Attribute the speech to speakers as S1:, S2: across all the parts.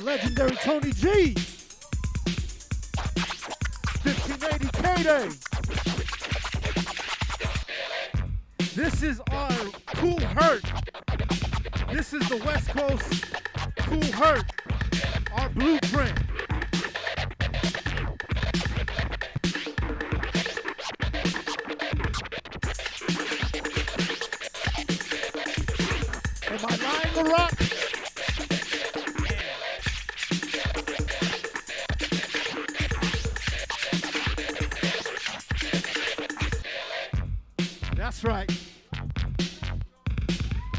S1: Legendary Tony G. 1580 KDAY. This is our Cool Hurt. This is the West Coast Cool Hurt. Our blueprint. Am I lying or rock? That's right.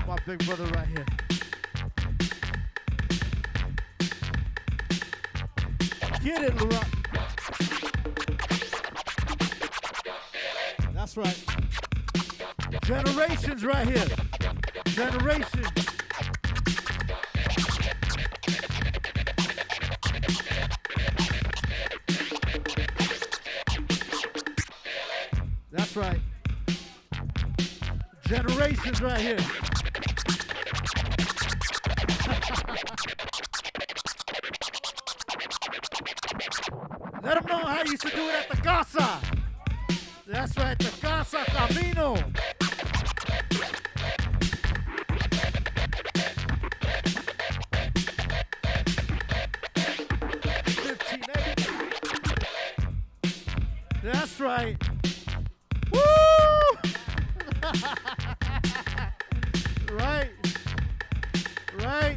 S1: My big brother right here. Get it, LaRock. That's right. Generations right here. Generations. right. Generations right here. Let them know how you used to do it at the Casa. That's right, the Casa Camino. That's right. Woo! Right. Right.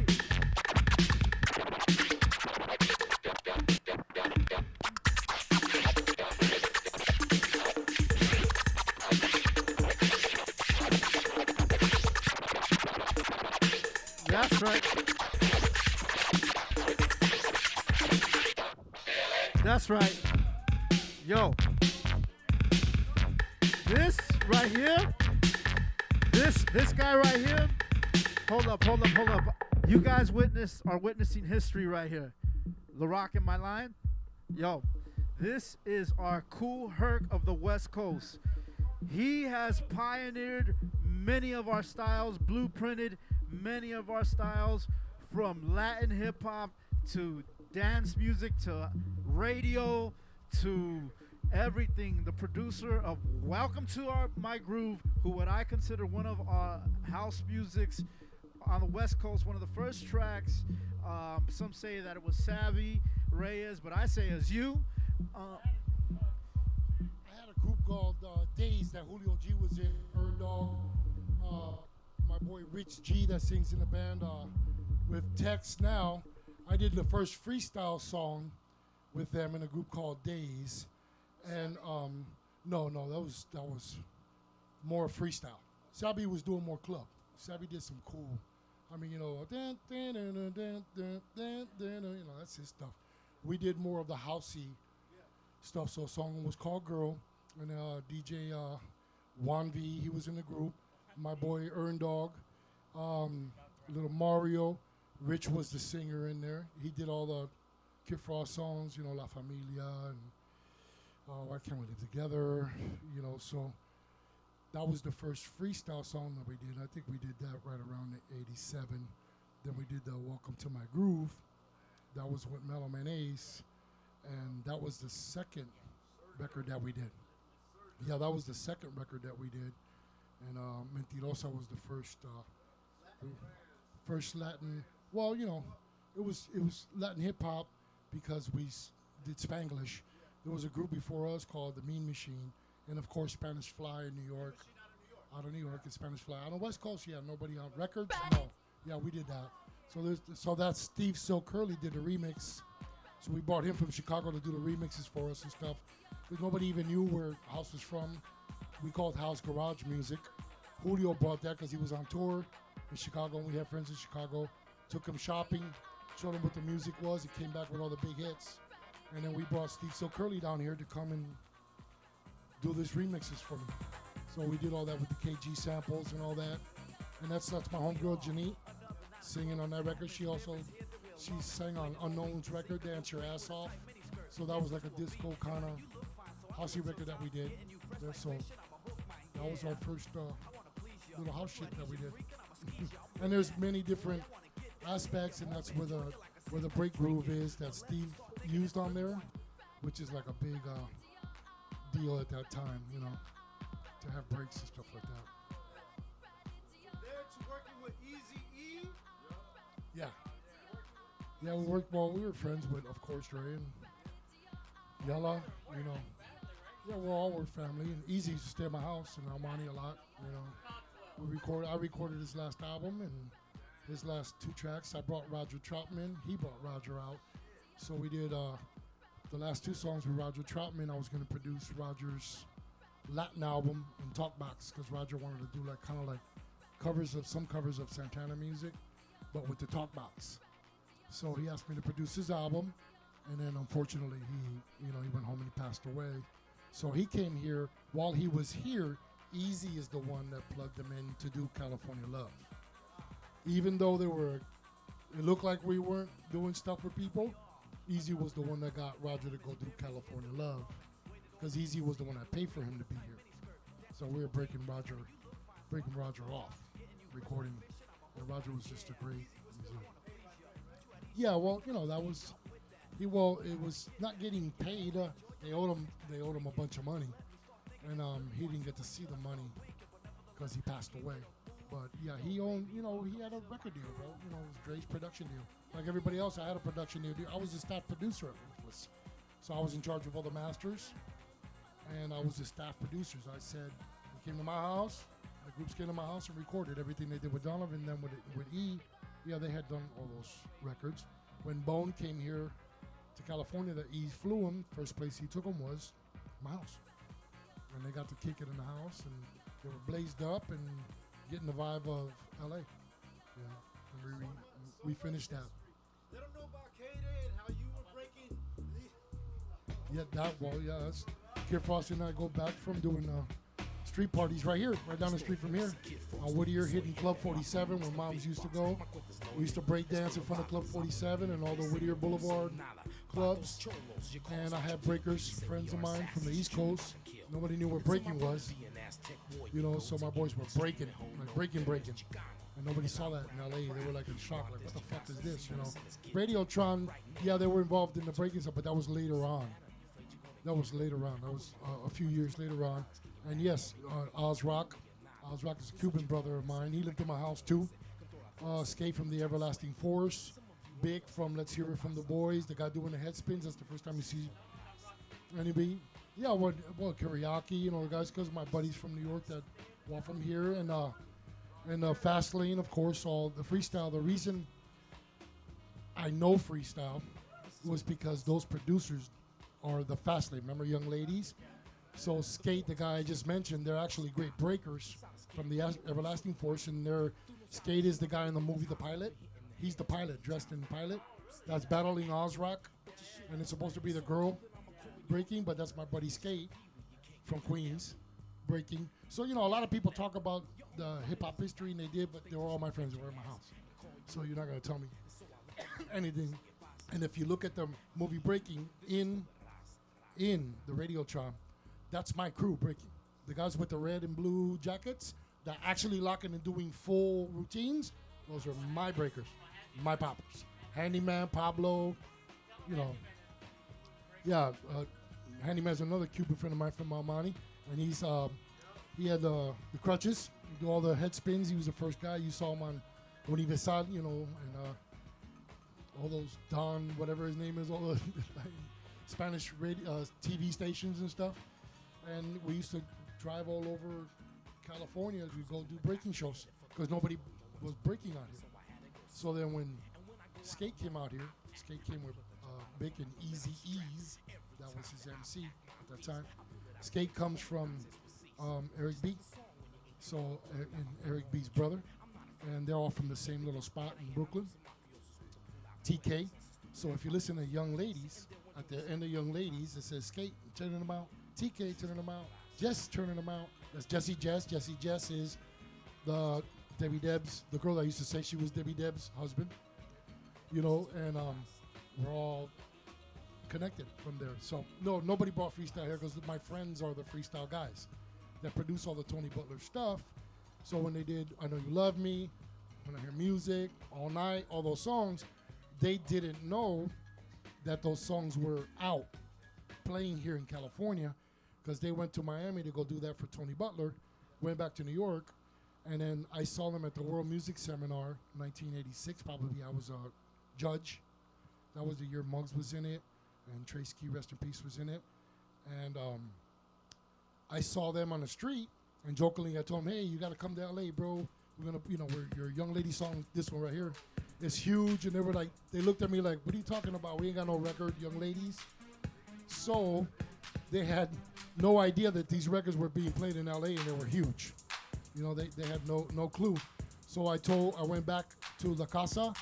S1: That's right. That's right. Yo. This right here, this guy right here, hold up. You guys are witnessing history right here. The Rock in my line. Yo, this is our Kool Herc of the West Coast. He has pioneered many of our styles, blueprinted many of our styles, from Latin hip hop to dance music to radio to everything. The producer of Welcome to My Groove, who what I consider one of our house musics on the West Coast, one of the first tracks. Some say that it was Savvy Reyes, but I say it's you.
S2: I had a group called Days that Julio G was in, Bird Dog. My boy Rich G that sings in the band with Tex now. I did the first freestyle song with them in a group called Days. And no, that was more freestyle. Sabi was doing more club. Sabi did some cool, that's his stuff. We did more of the housey stuff. So a song was called Girl, and DJ Juan V, he was in the group. My boy Earn Dog, little Mario, Rich was the singer in there. He did all the Kid Frost songs, La Familia and Why Can't We Live Together, so that was the first freestyle song that we did. I think we did that right around 87. Then we did the Welcome to My Groove. That was with Mellow Man Ace, and that was the second record that we did. Yeah, that was the second record that we did, and Mentirosa was the first Latin. Well, it was Latin hip hop because we did Spanglish. There was a group before us called the Mean Machine, and of course Spanish Fly in New York. Out of New York, it's Spanish Fly. On the West Coast, yeah, nobody on records. No, yeah, we did that. So that's Steve Silk Curly did a remix. So we brought him from Chicago to do the remixes for us and stuff. Because nobody even knew where House was from. We called House Garage Music. Julio brought that because he was on tour in Chicago, and we had friends in Chicago. Took him shopping, showed him what the music was. He came back with all the big hits. And then we brought Steve Silk Curly down here to come and do this remixes for me. So we did all that with the KG samples and all that. And that's my homegirl, Janine, singing on that record. She sang on Unknown's record, Dance Your Ass Off. So that was like a disco kind of housey record that we did. So that was our first little house shit that we did. And there's many different aspects, and that's where the break groove is that Steve used on there, which is like a big deal at that time, to have breaks and stuff like that.
S1: They're working with Eazy-E?
S2: Yeah. Yeah, we were friends with, of course, Dre and Yella, Yeah, we're all family, and Eazy used to stay at my house and Almani a lot, I recorded his last album and his last 2 tracks. I brought Roger Troutman. He brought Roger out. So we did the last 2 songs with Roger Troutman. I was going to produce Roger's Latin album in Talkbox because Roger wanted to do kind of some covers of Santana music, but with the Talkbox. So he asked me to produce his album, and then unfortunately he went home and he passed away. So he came here. While he was here, Eazy is the one that plugged him in to do California Love. Even though it looked like we weren't doing stuff for people, Eazy was the one that got Roger to go do California Love, because Eazy was the one that paid for him to be here. So we were breaking Roger off, recording, and Roger was just a great musician. Yeah, well, that was it was not getting paid. They owed him a bunch of money, and he didn't get to see the money because he passed away. But yeah, he owned, he had a record deal, bro. It was Dre's production deal. Like everybody else, I had a production deal. I was the staff producer of Ruthless, so I was in charge of all the masters, and I was the staff producers. I said, they came to my house, the groups came to my house and recorded everything they did with Donovan. And then with E, yeah, they had done all those records. When Bone came here to California, that E flew him. First place he took him was my house, and they got to kick it in the house, and they were blazed up and getting the vibe of LA. Yeah, and we finished that.
S3: Let them know about KDAY and how you were breaking.
S2: That's Kid Frosty and I go back from doing street parties right here, right down the street from here. On Whittier, hitting Club 47 where moms used to go. We used to break dance in front of Club 47 and all the Whittier Boulevard clubs. And I had breakers, friends of mine from the East Coast. Nobody knew what breaking was. So my boys were breaking, like breaking. And nobody saw that in LA. They were like in shock, like, what the fuck is this, Radiotron, yeah, they were involved in the breaking stuff, but that was later on. That was a few years later on. And yes, Oz Rock is a Cuban brother of mine. He lived in my house too. Skate from the Everlasting Force. Big from Let's Hear It From the Boys. The guy doing the head spins. That's the first time you see anybody. Yeah, well, karaoke, guys, because my buddies from New York that walk from here. And Fast Lane, of course, all the freestyle. The reason I know freestyle was because those producers are the Fast Lane. Remember Young Ladies? So Skate, the guy I just mentioned, they're actually great breakers from the Everlasting Force, and Skate is the guy in the movie The Pilot. He's the pilot, dressed in Pilot. That's battling Ozrock, and it's supposed to be the girl breaking, but that's my buddy Skate from Queens breaking. So, a lot of people talk about the hip-hop history, and they did, but they were all my friends that were in my house. So you're not going to tell me anything. And if you look at the movie Breaking in the Radiotron, that's my crew breaking. The guys with the red and blue jackets that actually locking and doing full routines, those are my breakers, my poppers. Handyman, Pablo, Handyman's another Cuban friend of mine from Almani, and he had the crutches, do all the head spins. He was the first guy. You saw him on Universal, and all those Don, whatever his name is, all the Spanish radio, TV stations and stuff. And we used to drive all over California as we go do breaking shows because nobody was breaking out here. So then when Skate came out here, Skate came with Big and Eazy-E's. That was his MC at that time. Skate comes from Eric B. So, and Eric B's brother. And they're all from the same little spot in Brooklyn. TK. So if you listen to Young Ladies, at the end of Young Ladies, it says Skate turning them out. TK turning them out. Jess turning them out. That's Jessie Jess. Jessie Jess is the Debbie Debs, the girl that used to say she was Debbie Debs' husband. And we're all connected from there. So nobody brought freestyle here because my friends are the freestyle guys that produce all the Tony Butler stuff. So when they did I Know You Love Me, When I Hear Music, All Night, all those songs, they didn't know that those songs were out playing here in California because they went to Miami to go do that for Tony Butler, went back to New York, and then I saw them at the World Music Seminar, 1986, probably. I was a judge. That was the year Muggs was in it, and Trace Key, rest in peace, was in it. And I saw them on the street, and jokingly I told them, hey, you got to come to LA, bro. We're going to, your Young Lady song, this one right here, is huge. And they were like, they looked at me like, what are you talking about? We ain't got no record, Young Ladies. So they had no idea that these records were being played in LA, and they were huge. They had no clue. So I went back to La Casa,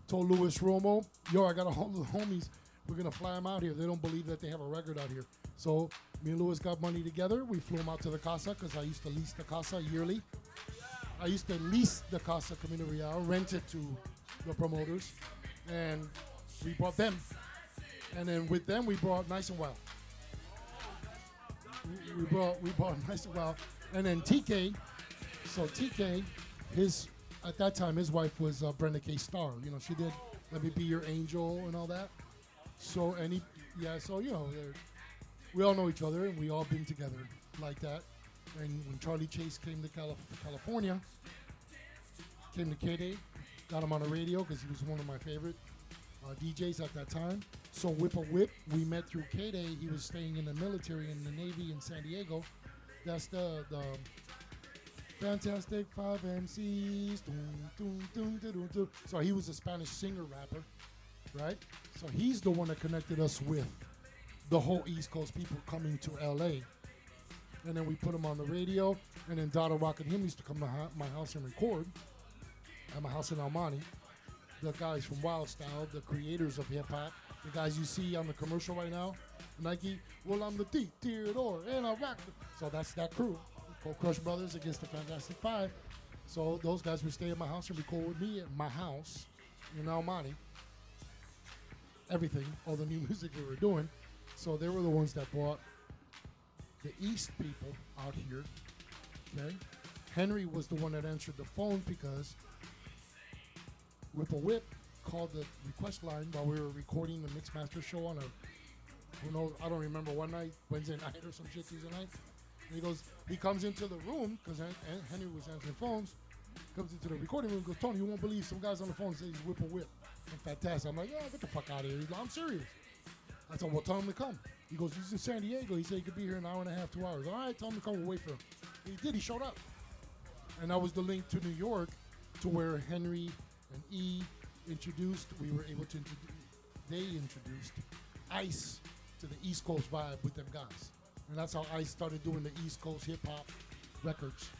S2: told Louis Romo, yo, I got a hold of the homies. We're going to fly them out here. They don't believe that they have a record out here. So me and Louis got money together. We flew them out to the Casa because I used to lease the Casa yearly. I used to lease the Casa Camino Real, rent it to the promoters, and we brought them. And then with them, we brought Nice and Wild. We brought Nice and Wild. And then TK, so TK, at that time his wife was Brenda K. Starr. You know, she did Let Me Be Your Angel and all that. So so you know, we all know each other and we all been together like that. And when Charlie Chase came to California, came to KDAY, got him on the radio because he was one of my favorite DJs at that time. So Whip a Whip, we met through KDAY. He was staying in the military in the Navy in San Diego. That's the Fantastic Five MCs. So he was a Spanish singer rapper, right? So he's the one that connected us with the whole East Coast people coming to LA. And then we put him on the radio. And then Dada Rock and him used to come to my house and record at my house in El Monte. The guys from Wild Style, the creators of hip hop, the guys you see on the commercial right now, Nike. Well, I'm the Theodore, and I rock. So that's that crew, Cold Crush Brothers against the Fantastic Five. So those guys would stay at my house and record with me at my house in El Monte. Everything, all the new music we were doing. So they were the ones that brought the East people out here. Okay, Henry was the one that answered the phone because Whip a Whip called the request line while we were recording the Mixmaster show on I don't remember, one night, Wednesday night or some shit, Tuesday night. And he comes into the room, because Henry was answering phones, comes into the recording room and goes, Tony, you won't believe some guys on the phone say he's Whip a Whip. I'm fantastic. I'm like, yeah, get the fuck out of here. He's like, I'm serious. I said, well, tell him to come. He goes, he's in San Diego. He said he could be here in an hour and a half, 2 hours. All right, tell him to come. We'll wait for him. He did. He showed up. And that was the link to New York, to where Henry and E introduced. We were able to they introduced Ice to the East Coast vibe with them guys. And that's how Ice started doing the East Coast hip-hop records.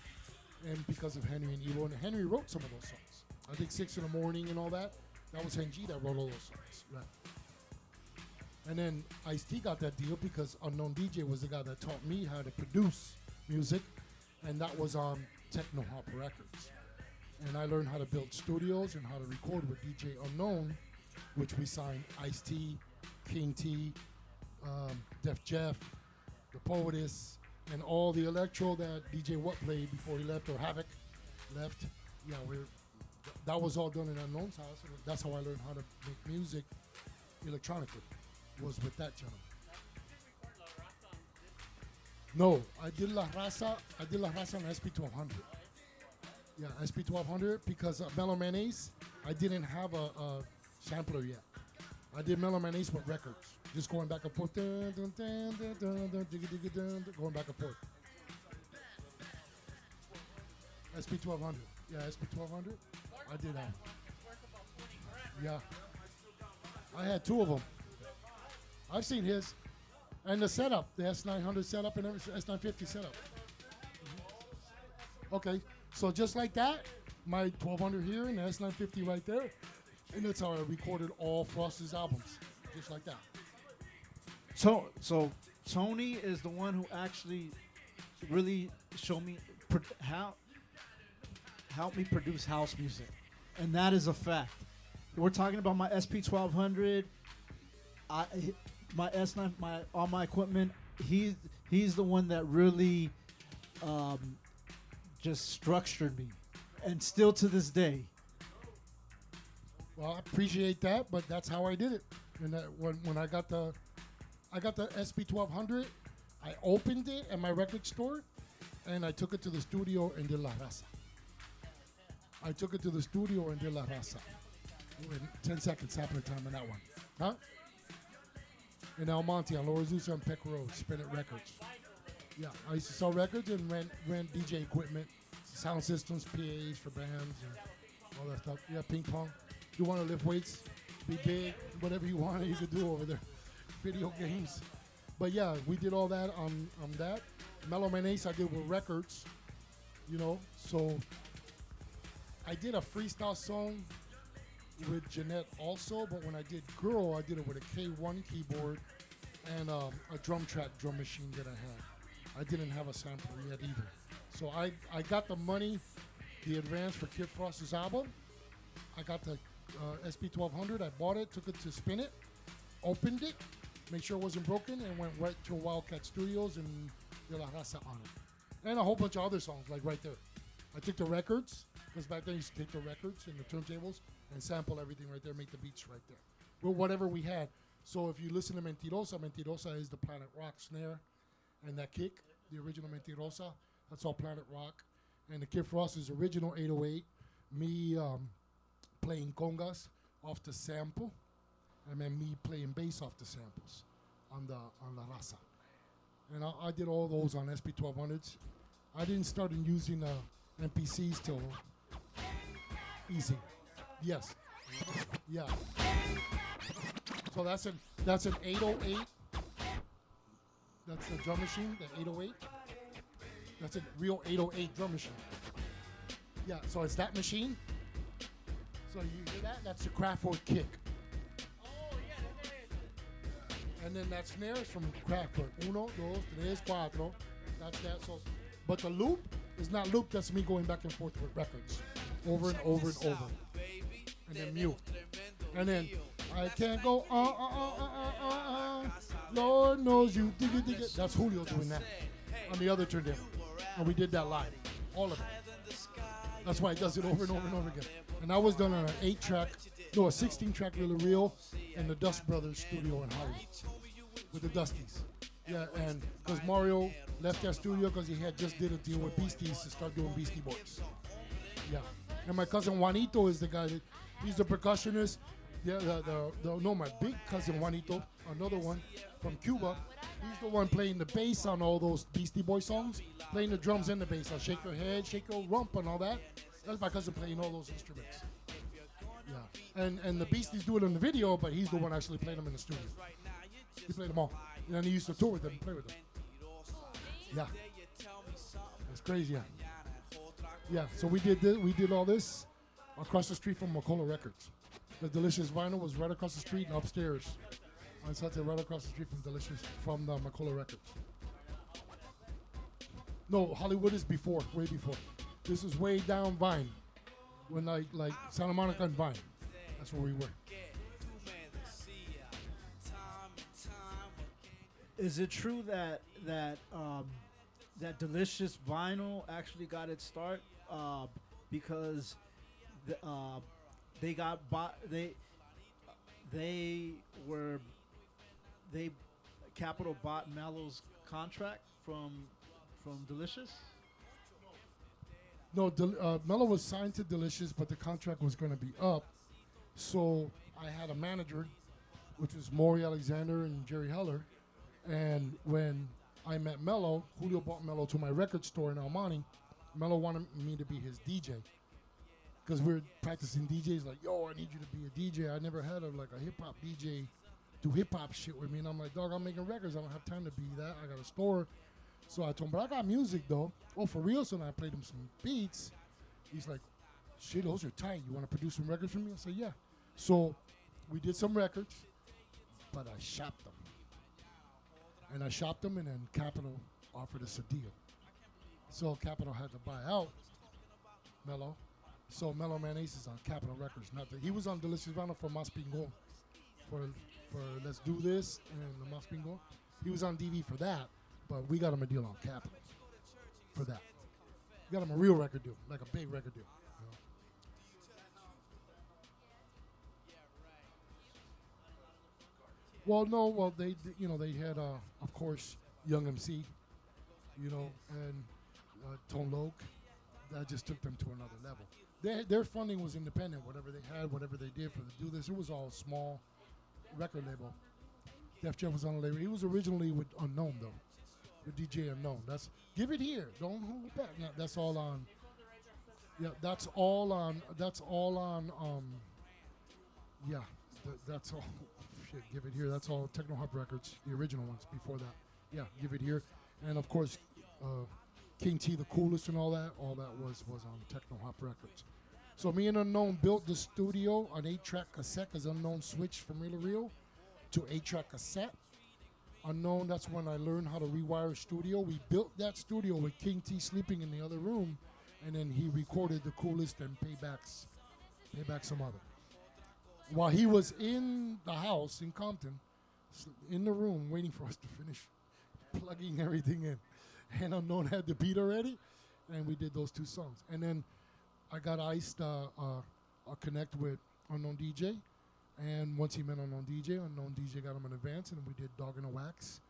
S2: And because of Henry and Evo. And Henry wrote some of those songs. I think 6 in the Morning and all that. That was Henry that wrote all those songs. Right. And then Ice-T got that deal because Unknown DJ was the guy that taught me how to produce music. And that was on Techno Hop Records. And I learned how to build studios and how to record with DJ Unknown, which we signed Ice-T, King T, Def Jeff, The Poetess, and all the electro that DJ What played before he left, or Havoc left. Yeah, that was all done in Unknown's house. And that's how I learned how to make music electronically, was with that gentleman. No, I did La Raza on SP1200. Yeah, SP1200 because Mellow Mayonnaise, I didn't have a sampler yet. I did Mellow Mayonnaise with records, just going back and forth, going back and forth. SP1200, yeah, SP1200. I did that. Yeah, I had 2 of them. I've seen his, and the setup, the S900 setup and everything, S950 setup. Okay. So just like that, my 1200 here and the S950 right there, and that's how I recorded all Frost's albums, just like that.
S1: So Tony is the one who actually really showed me helped me produce house music, and that is a fact. We're talking about my SP1200, my S9, all my equipment. He's the one that really just structured me, and still to this day.
S2: Well, I appreciate that, but that's how I did it. And when I got the SP1200, I opened it at my record store, and I took it to the studio and did La Raza. I took it to the studio and did La Raza. 10 seconds happening time on that one. Huh? In El Monte on Lower Azusa and Peck Road, Spin It Records. Yeah, I used to sell records and rent DJ equipment, sound systems, PAs for bands, and all that stuff. Yeah, ping pong. You want to lift weights, be big, whatever you want, you could do over there. Video games. But yeah, we did all that on that. Mellow Mayonnaise I did with records, you know. So I did a freestyle song with Jeanette also, but when I did Girl, I did it with a K1 keyboard and a drum machine that I had. I didn't have a sampler yet either. So I got the money, the advance for Kid Frost's album. I got the SP1200. I bought it, took it to Spin It, opened it, make sure it wasn't broken, and went right to Wildcat Studios and De La Raza on it. And a whole bunch of other songs, like right there. I took the records, because back then you used to take the records and the turntables and sample everything right there, make the beats right there. With whatever we had. So if you listen to Mentirosa, Mentirosa is the Planet Rock snare and that kick, the original Mentirosa. That's all Planet Rock. And the Kid Frost is original 808. Me playing congas off the sample, and then me playing bass off the samples on the raza. And I did all those on SP1200s. I didn't start using MPCs till Eazy. Yes. Yeah. So that's an 808. That's the drum machine, the 808. That's a real 808 drum machine. Yeah, so it's that machine. So you hear that? That's the Kraftwerk kick.
S3: Oh, yeah, that's it.
S2: And then that snare is from Kraftwerk. Uno, dos, tres, cuatro. That's that. So, but the loop is not loop. That's me going back and forth with records, over and over and over. And then mute. And then I can't go Lord knows you dig it, dig it. That's Julio doing that on the other turntable. And we did that live, all of it. That's why he does it over and over and over again. And that was done on an 8-track, no, a 16-track reel in the Dust Brothers studio in Hollywood with the Dusties. Yeah, and because Mario left that studio because he had just did a deal with Beasties to start doing Beastie Boys. Yeah, and my cousin Juanito is the guy that, he's the percussionist. Yeah, no, my big cousin Juanito, another one from Cuba. He's the one playing the bass on all those Beastie Boy songs, playing the drums and the bass. I'll shake your head, shake your rump, and all that. That's my cousin playing all those instruments. Yeah, and the Beasties do it in the video, but he's the one actually playing them in the studio. He played them all, and he used to tour with them, and play with them. Yeah, it's crazy. Yeah, yeah. So we did all this across the street from McCullough Records. The Delicious Vinyl was right across the street and upstairs. On Sunset, right across the street from Delicious, from the McCullough Records. No, Hollywood is before, way before. This is way down Vine, when like Santa Monica and Vine. That's where we were.
S1: Is it true that Delicious Vinyl actually got its start because they got bought? Capitol bought Mello's contract from Delicious?
S2: No, Mello was signed to Delicious, but the contract was going to be up. So I had a manager, which was Maury Alexander and Jerry Heller. And when I met Mello, Julio brought Mello to my record store in El Monte. Mello wanted me to be his DJ. Because we were practicing DJs like, yo, I need you to be a DJ. I never had a hip-hop DJ do hip-hop shit with me. And I'm like, dog, I'm making records. I don't have time to be that. I got a store. So I told him, but I got music, though. Oh, for real? So then I played him some beats. He's like, shit, those are tight. You want to produce some records for me? I said, yeah. So we did some records, but I shopped them. And I shopped them, and then Capitol offered us a deal. So Capitol had to buy out Mello. So Mello Man Ace is on Capitol Records. Not that he was on Delicious Vinyl for Mas Pingo, for Let's Do This and the Mas Pingo. He was on DV for that, but we got him a deal on Capitol for that. We got him a real record deal, like a big record deal. You know? Well, no, well they had of course Young MC, and Tone Loc. That just took them to another level. Their funding was independent. Whatever they had, whatever they did for the Do This, it was all small record label. Def Jam was on a label. He was originally with Unknown though, with DJ Unknown. That's Give It Here. Don't hold it back. No, that's all on. Yeah, that's all on. That's all on. Yeah, that's all. Shit, Give It Here. That's all Techno Hop Records, the original ones before that. Yeah, Give It Here, and of course. King T, the Coolest, and all that was on Techno Hop Records. So me and Unknown built the studio on 8-track cassette, because Unknown switched from reel to reel to 8-track cassette. Unknown, that's when I learned how to rewire a studio. We built that studio with King T sleeping in the other room, and then he recorded the Coolest and pay back some other. While he was in the house in Compton, in the room, waiting for us to finish plugging everything in. and Unknown had the beat already, and we did those 2 songs. And then I got iced a connect with Unknown DJ, and once he met Unknown DJ got him in advance, and we did Dog in a Wax.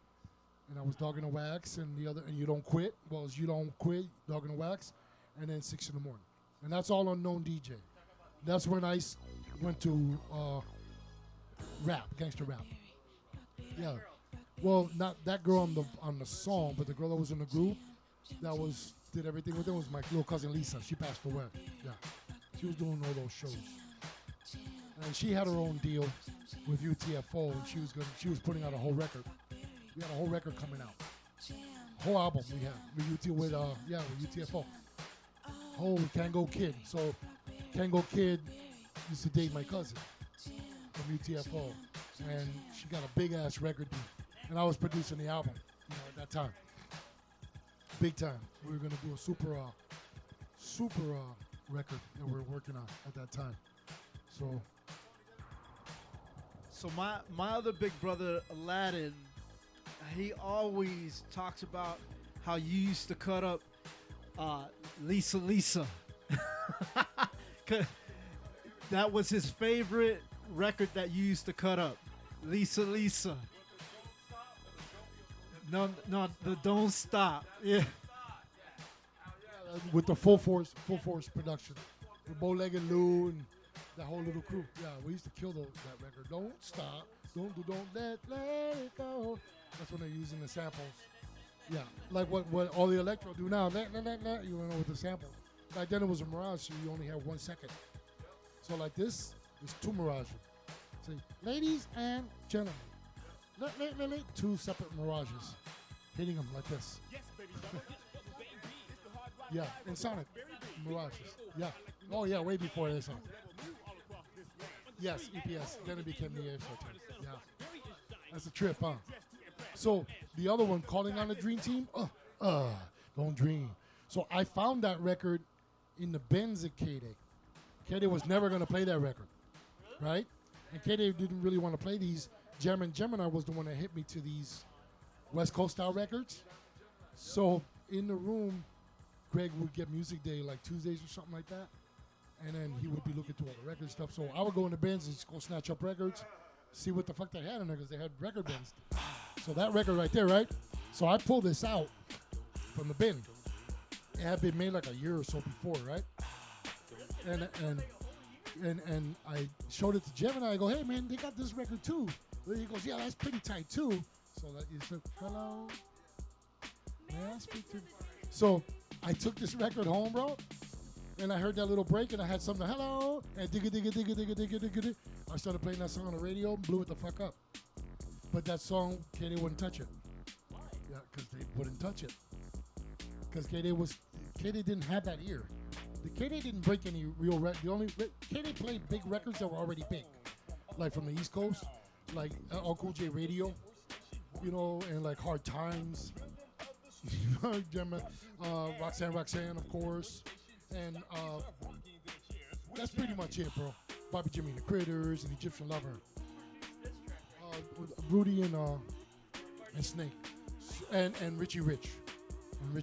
S2: And I was Dog in a Wax, and You Don't Quit was You Don't Quit, Dog in a Wax, and then 6 in the Morning. And that's all Unknown DJ. That's when I went to rap, gangster rap. Yeah. Well, not that girl on the song, but the girl that was in the group that did everything with it was my little cousin Lisa. She passed away. Yeah. She was doing all those shows. And she had her own deal with UTFO, and she was putting out a whole record. We had a whole record coming out. Whole album we had with UTFO. Whole Kango Kid. So Kango Kid used to date my cousin from UTFO, and she got a big ass record deal. And I was producing the album, at that time. Big time. We were gonna do a super record that we were working on at that time.
S1: So my other big brother Aladdin, he always talks about how you used to cut up Lisa. That was his favorite record that you used to cut up. Lisa. No, the Don't Stop. Yeah.
S2: With the full force production. With Bow-Legged Lou and that whole little crew. Yeah, we used to kill that record. Don't stop. Don't let it go. That's when they're using the samples. Yeah, like what all the electro do now. You know, with the sample. Back then it was a mirage, so you only have 1 second. So like this, it's 2 mirages. Say, ladies and gentlemen. 2 separate mirages. Hitting them like this. Yeah, in Sonic. Mirages. Yeah. Oh yeah, way before this song. Yes, EPS. Then it became the ASO term. Yeah. That's a trip, huh? So the other one, Calling on the Dream Team. Don't dream. So I found that record in the Benz at KDAY. KDAY was never going to play that record, right? And KDAY didn't really want to play these. Gemini was the one that hit me to these West Coast style records. So in the room, Greg would get music day like Tuesdays or something like that. And then he would be looking through all the record stuff. So I would go in the bins and just go snatch up records, see what the fuck they had in there, because they had record bins. So that record right there, right? So I pulled this out from the bin. It had been made like a year or so before, right? And I showed it to Gemini. I go, hey man, they got this record too. And he goes, yeah, that's pretty tight too. So that you said, hello, may I speak to? So I took this record home, bro. And I heard that little break, and I had something, hello, and digga. I started playing that song on the radio, blew it the fuck up. But that song, KDAY wouldn't touch it. Yeah, because they wouldn't touch it. Because KDAY didn't have that ear. The KDAY didn't break any real records. KDAY played big records that were already big. Like from the East Coast, like Uncle J Radio, and like Hard Times. Roxanne, of course. And that's pretty much it, bro. Bobby Jimmy and the Critters and Egyptian Lover. Rudy and Snake. And Richie Rich. The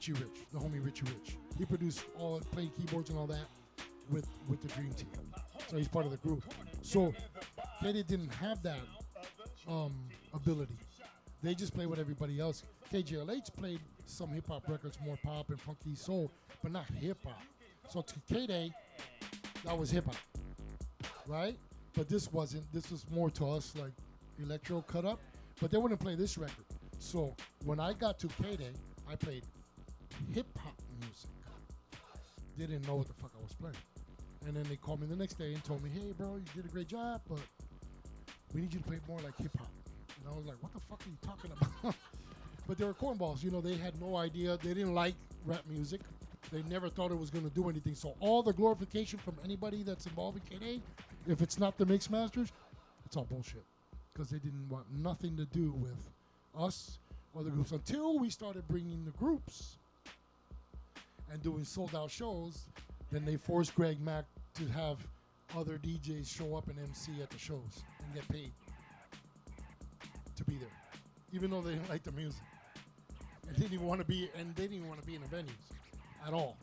S2: homie Richie Rich. He produced played keyboards and all that with the Dream Team. So he's part of the group. So KDAY didn't have that ability. They just play with everybody else. KJLH played some hip-hop records, more pop and funky soul, but not hip-hop. So to KDAY, that was hip-hop, right? But this wasn't. This was more to us like electro cut up, but they wouldn't play this record. So when I got to KDAY, I played hip-hop music. They didn't know what the fuck I was playing. And then they called me the next day and told me, hey, bro, you did a great job, but we need you to play more like hip-hop. And I was like, what the fuck are you talking about? But they were cornballs. They had no idea. They didn't like rap music. They never thought it was going to do anything. So all the glorification from anybody that's involved in KDAY, if it's not the Mix Masters, it's all bullshit. Because they didn't want nothing to do with us or the groups until we started bringing the groups and doing sold-out shows. Then they forced Greg Mack to have other DJs show up and MC at the shows and get paid to be there, even though they didn't like the music. and didn't even want to be in the venues at all.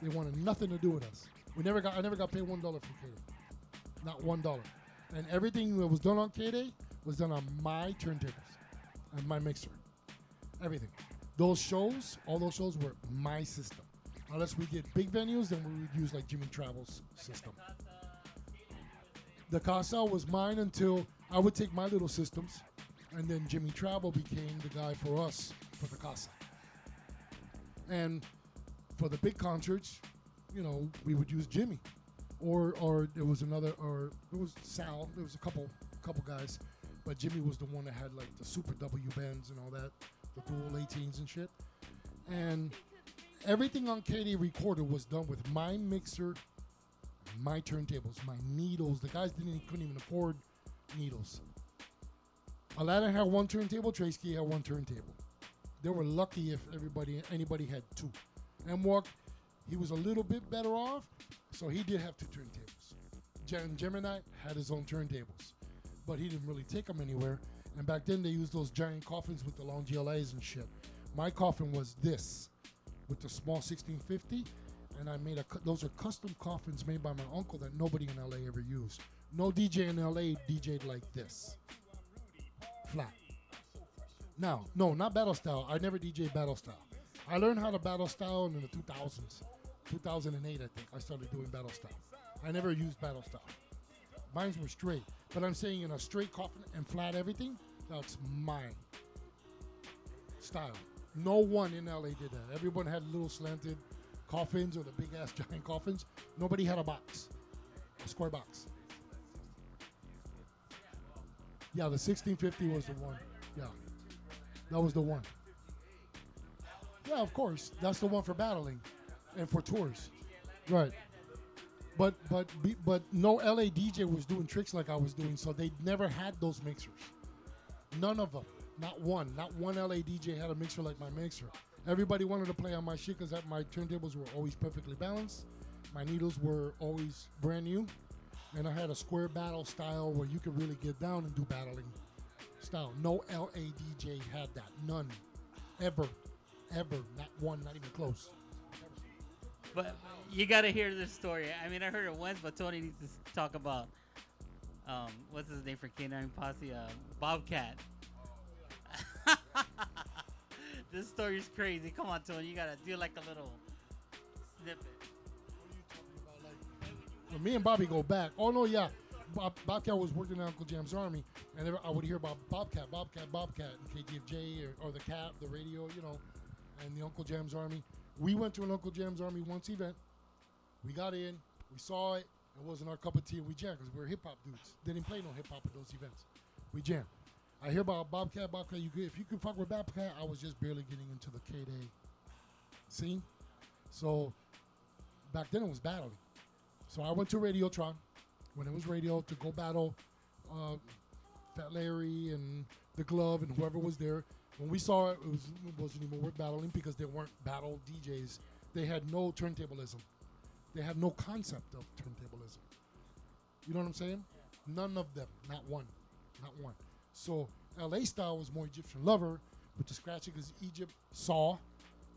S2: They wanted nothing to do with us. I never got paid $1 for KDAY, not $1. And everything that was done on KDAY was done on my turntables and my mixer. Everything. Those shows, all those shows were my system. Unless we did big venues, then we would use like Jimmy Travel's system. The Casa was mine until I would take my little systems, and then Jimmy Travel became the guy for us for the Casa. And for the big concerts, you know, we would use Jimmy, or there was another, or it was Sal. There was a couple guys, but Jimmy was the one that had like the Super W bands and all that, the dual 18s and shit. And everything on KDAY recorded was done with my mixer, my turntables, my needles. The guys couldn't even afford needles. Aladdin had one turntable, Tracy had one turntable. They were lucky if anybody had two. M-Walk, he was a little bit better off, so he did have two turntables. Gemini had his own turntables, but he didn't really take them anywhere. And back then they used those giant coffins with the long GLAs and shit. My coffin was this, with the small 1650, and I made those are custom coffins made by my uncle that nobody in LA ever used. No DJ in LA DJ'd like this, flat. Now, no, not battle style. I never DJ'd battle style. I learned how to battle style in the 2000s. 2008, I think, I started doing battle style. I never used battle style. Mine were straight. But I'm saying in a straight coffin and flat everything, that's my style. No one in LA did that. Everyone had little slanted coffins or the big ass giant coffins. Nobody had a box, a square box. Yeah, the 1650 was the one. Yeah, that was the one. Yeah, of course, that's the one for battling and for tours, right? But no LA DJ was doing tricks like I was doing, so they never had those mixers. None of them. Not one. Not one LA DJ had a mixer like my mixer. Everybody wanted to play on my shit because my turntables were always perfectly balanced. My needles were always brand new. And I had a square battle style where you could really get down and do battling style. No LA DJ had that. None. Ever. Ever. Not one. Not even close.
S4: But you got to hear this story. I mean, I heard it once, but Tony needs to talk about, what's his name for K9 Posse? Bobcat. This story is crazy. Come on, Tony. You got to do like a little snippet.
S2: Well, me and Bobby go back. Oh, no, yeah. Bobcat was working in Uncle Jam's Army, and I would hear about Bobcat, and KDFJ or the Cat, the radio, you know, and the Uncle Jam's Army. We went to an Uncle Jam's Army once event. We got in, we saw it. It wasn't our cup of tea, and we jammed because we were hip-hop dudes. They didn't play no hip-hop at those events. We jammed. I hear about Bobcat. If you could fuck with Bobcat, I was just barely getting into the KDAY scene. So back then it was battling. So I went to Radiotron when it was radio to go battle Fat Larry and The Glove and whoever was there. When we saw it, it wasn't even worth battling because they weren't battle DJs. They had no turntablism. They had no concept of turntablism. You know what I'm saying? None of them. Not one. Not one. So LA style was more Egyptian Lover with the scratching because Egypt saw,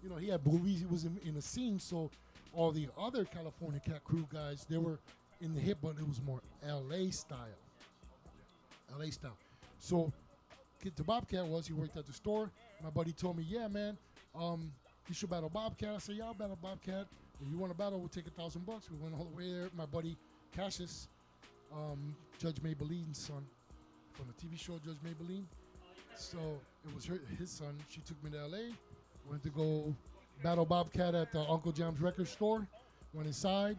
S2: you know, he had movies, he was in the scene, so all the other California Cat Crew guys, they were in the hip, but it was more LA style. LA style. So Kid to Bobcat he worked at the store. My buddy told me, yeah, man, you should battle Bobcat. I said, yeah, I'll battle Bobcat. If you want to battle, we'll take $1,000. We went all the way there. My buddy Cassius, Judge Maybelline's son, from the TV show Judge Maybelline. So it was his son. She took me to LA. Went to go battle Bobcat at the Uncle Jam's record store. Went inside.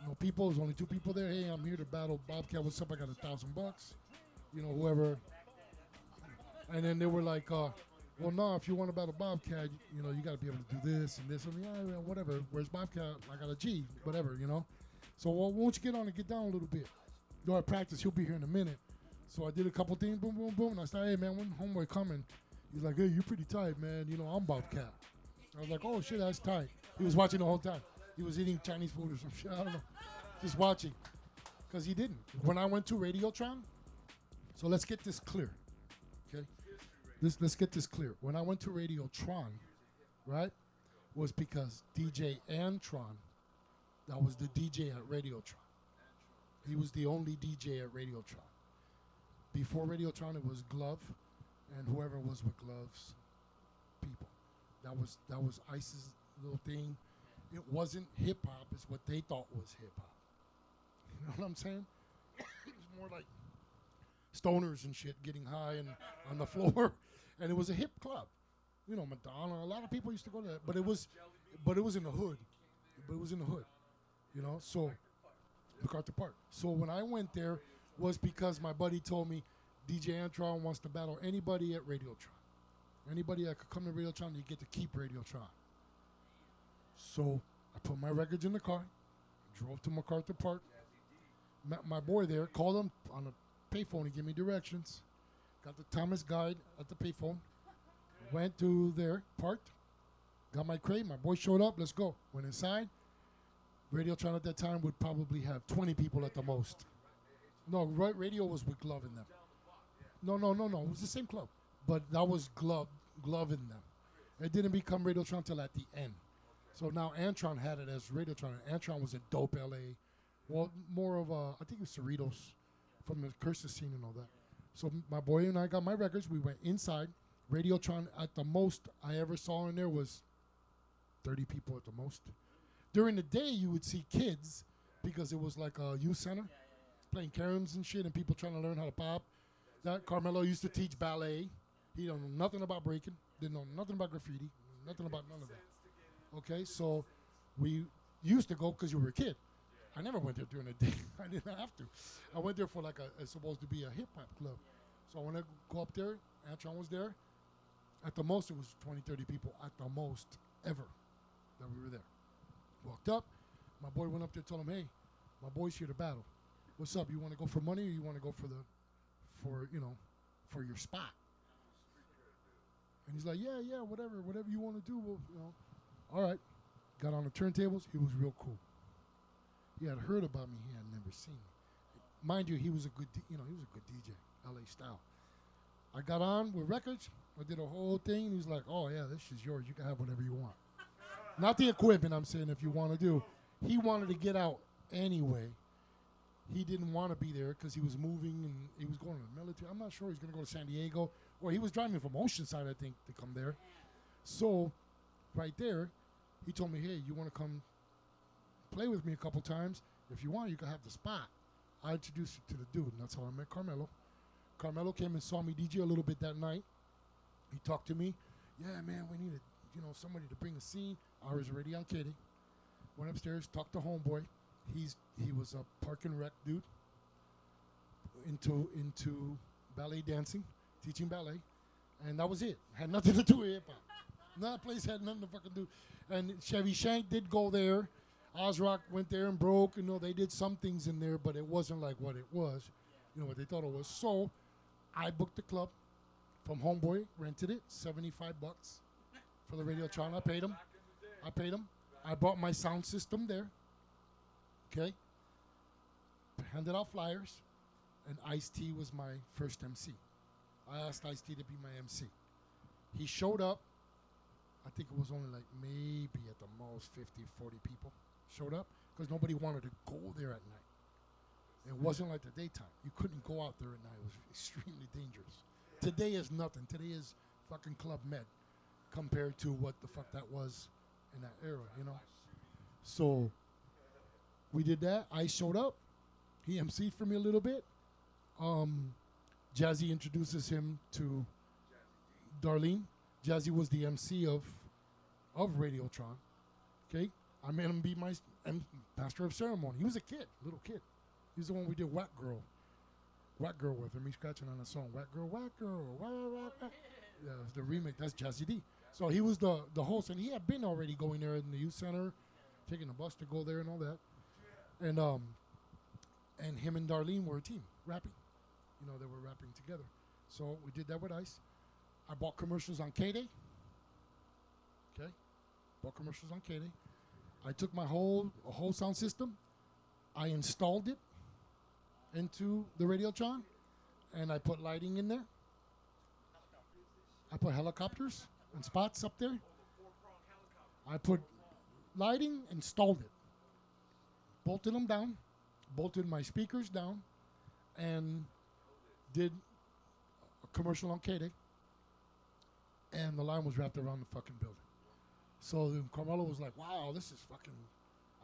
S2: No people. There's only 2 people there. Hey, I'm here to battle Bobcat. What's up? I got $1,000. You know, whoever. And then they were like, well, no, if you want to battle Bobcat, you know, you got to be able to do this and this. I mean, yeah, whatever. Where's Bobcat? I got a G, whatever, you know. So, well, won't you get on and get down a little bit? Go at practice. He'll be here in a minute. So I did a couple things, boom, boom, boom. And I started, hey, man, when homeboy coming? He's like, hey, you're pretty tight, man. You know, I'm Bobcat. I was like, oh, shit, that's tight. He was watching the whole time. He was eating Chinese food or some shit. I don't know. Just watching. Because he didn't. When I went to Radiotron, so let's get this clear. Okay? let's get this clear. When I went to Radiotron, right, was because DJ Antron, that was the DJ at Radiotron. He was the only DJ at Radiotron. Before Radiotron, it was Glove, and whoever was with Glove's people. That was Ice's little thing. It wasn't hip hop. It's what they thought was hip hop. You know what I'm saying? It was more like stoners and shit getting high and on the floor, and it was a hip club. You know, Madonna. A lot of people used to go to that, but it was in the hood. But it was in the hood. You know, so MacArthur Park. So when I went there was because my buddy told me DJ Antron wants to battle anybody at Radiotron. Anybody that could come to Radiotron, you get to keep Radiotron. So I put my records in the car, drove to MacArthur Park, met my boy there, called him on a payphone to give me directions, got the Thomas guide at the payphone, went to there, parked, got my crate, my boy showed up, let's go. Went inside. Radiotron at that time would probably have 20 people at the most. No, radio was with Glove in them. No. It was the same club. But that was Glove in them. It didn't become Radiotron till at the end. So now Antron had it as Radiotron. Antron was a dope LA. Well, more of a, I think it was Cerritos from the Curses scene and all that. So my boy and I got my records. We went inside. Radiotron at the most I ever saw in there was 30 people at the most. During the day, you would see kids because it was like a youth center playing caroms and shit and people trying to learn how to pop. That Carmelo used to teach ballet. He don't know nothing about breaking. Didn't know nothing about graffiti. Nothing about none of that. Okay, so we used to go because you were a kid. I never went there during the day. I didn't have to. I went there for like it's supposed to be a hip-hop club. So when I go up there, Antron was there. At the most, it was 20, 30 people. At the most, ever, that we were there. Walked up. My boy went up there and told him, hey, my boy's here to battle. What's up? You want to go for money or you want to go for your spot? And he's like, yeah, whatever you want to do. Well, all right. Got on the turntables. He was real cool. He had heard about me. He had never seen me. Mind you, he was a good DJ, LA style. I got on with records. I did a whole thing. And he's like, oh, yeah, this is yours. You can have whatever you want. Not the equipment, I'm saying, if you want to do. He wanted to get out anyway. He didn't want to be there because he was moving and he was going to the military. I'm not sure he's going to go to San Diego. Or he was driving from Oceanside, I think, to come there. So, right there, he told me, hey, you want to come play with me a couple times? If you want, you can have the spot. I introduced you to the dude, and that's how I met Carmelo. Carmelo came and saw me DJ a little bit that night. He talked to me. Yeah, man, we needed, somebody to bring a scene. I was already on KDAY. Went upstairs, talked to homeboy. He was a park and rec dude into ballet dancing, teaching ballet, and that was it. Had nothing to do with hip hop. That place had nothing to fucking do. And Chevy Shank did go there. Ozrock went there and broke. They did some things in there, but it wasn't like what it was. What they thought it was. So I booked the club from homeboy, rented it, $75 for the Radiotron. I paid him. I brought my sound system there. Okay. Handed out flyers, and Ice-T was my first MC. I asked Ice-T to be my MC. He showed up. I think it was only like maybe at the most 50, 40 people showed up because nobody wanted to go there at night. It wasn't like the daytime. You couldn't go out there at night. It was extremely dangerous. Today is nothing. Today is fucking Club Med compared to what the fuck that was in that era, So we did that. I showed up. He MC'd for me a little bit. Jazzy introduces him to Darlene. Jazzy was the MC of Radiotron. Okay? I made him be my master of ceremony. He was a kid, little kid. He's the one we did Whack Girl with him. He's scratching on a song. Whack Girl, whack. Yeah, the remake. That's Jazzy D. So he was the host, and he had been already going there in the youth center, taking a bus to go there and all that. And him and Darlene were a team, rapping. They were rapping together. So we did that with Ice. I bought commercials on KDAY. Okay? Bought commercials on KDAY. I took my whole sound system. I installed it into the Radiotron, and I put lighting in there. I put helicopters and spots up there. I put lighting, installed it, bolted them down, bolted my speakers down, and did a commercial on KDAY. And the line was wrapped around the fucking building. So then Carmelo was like, wow, this is fucking,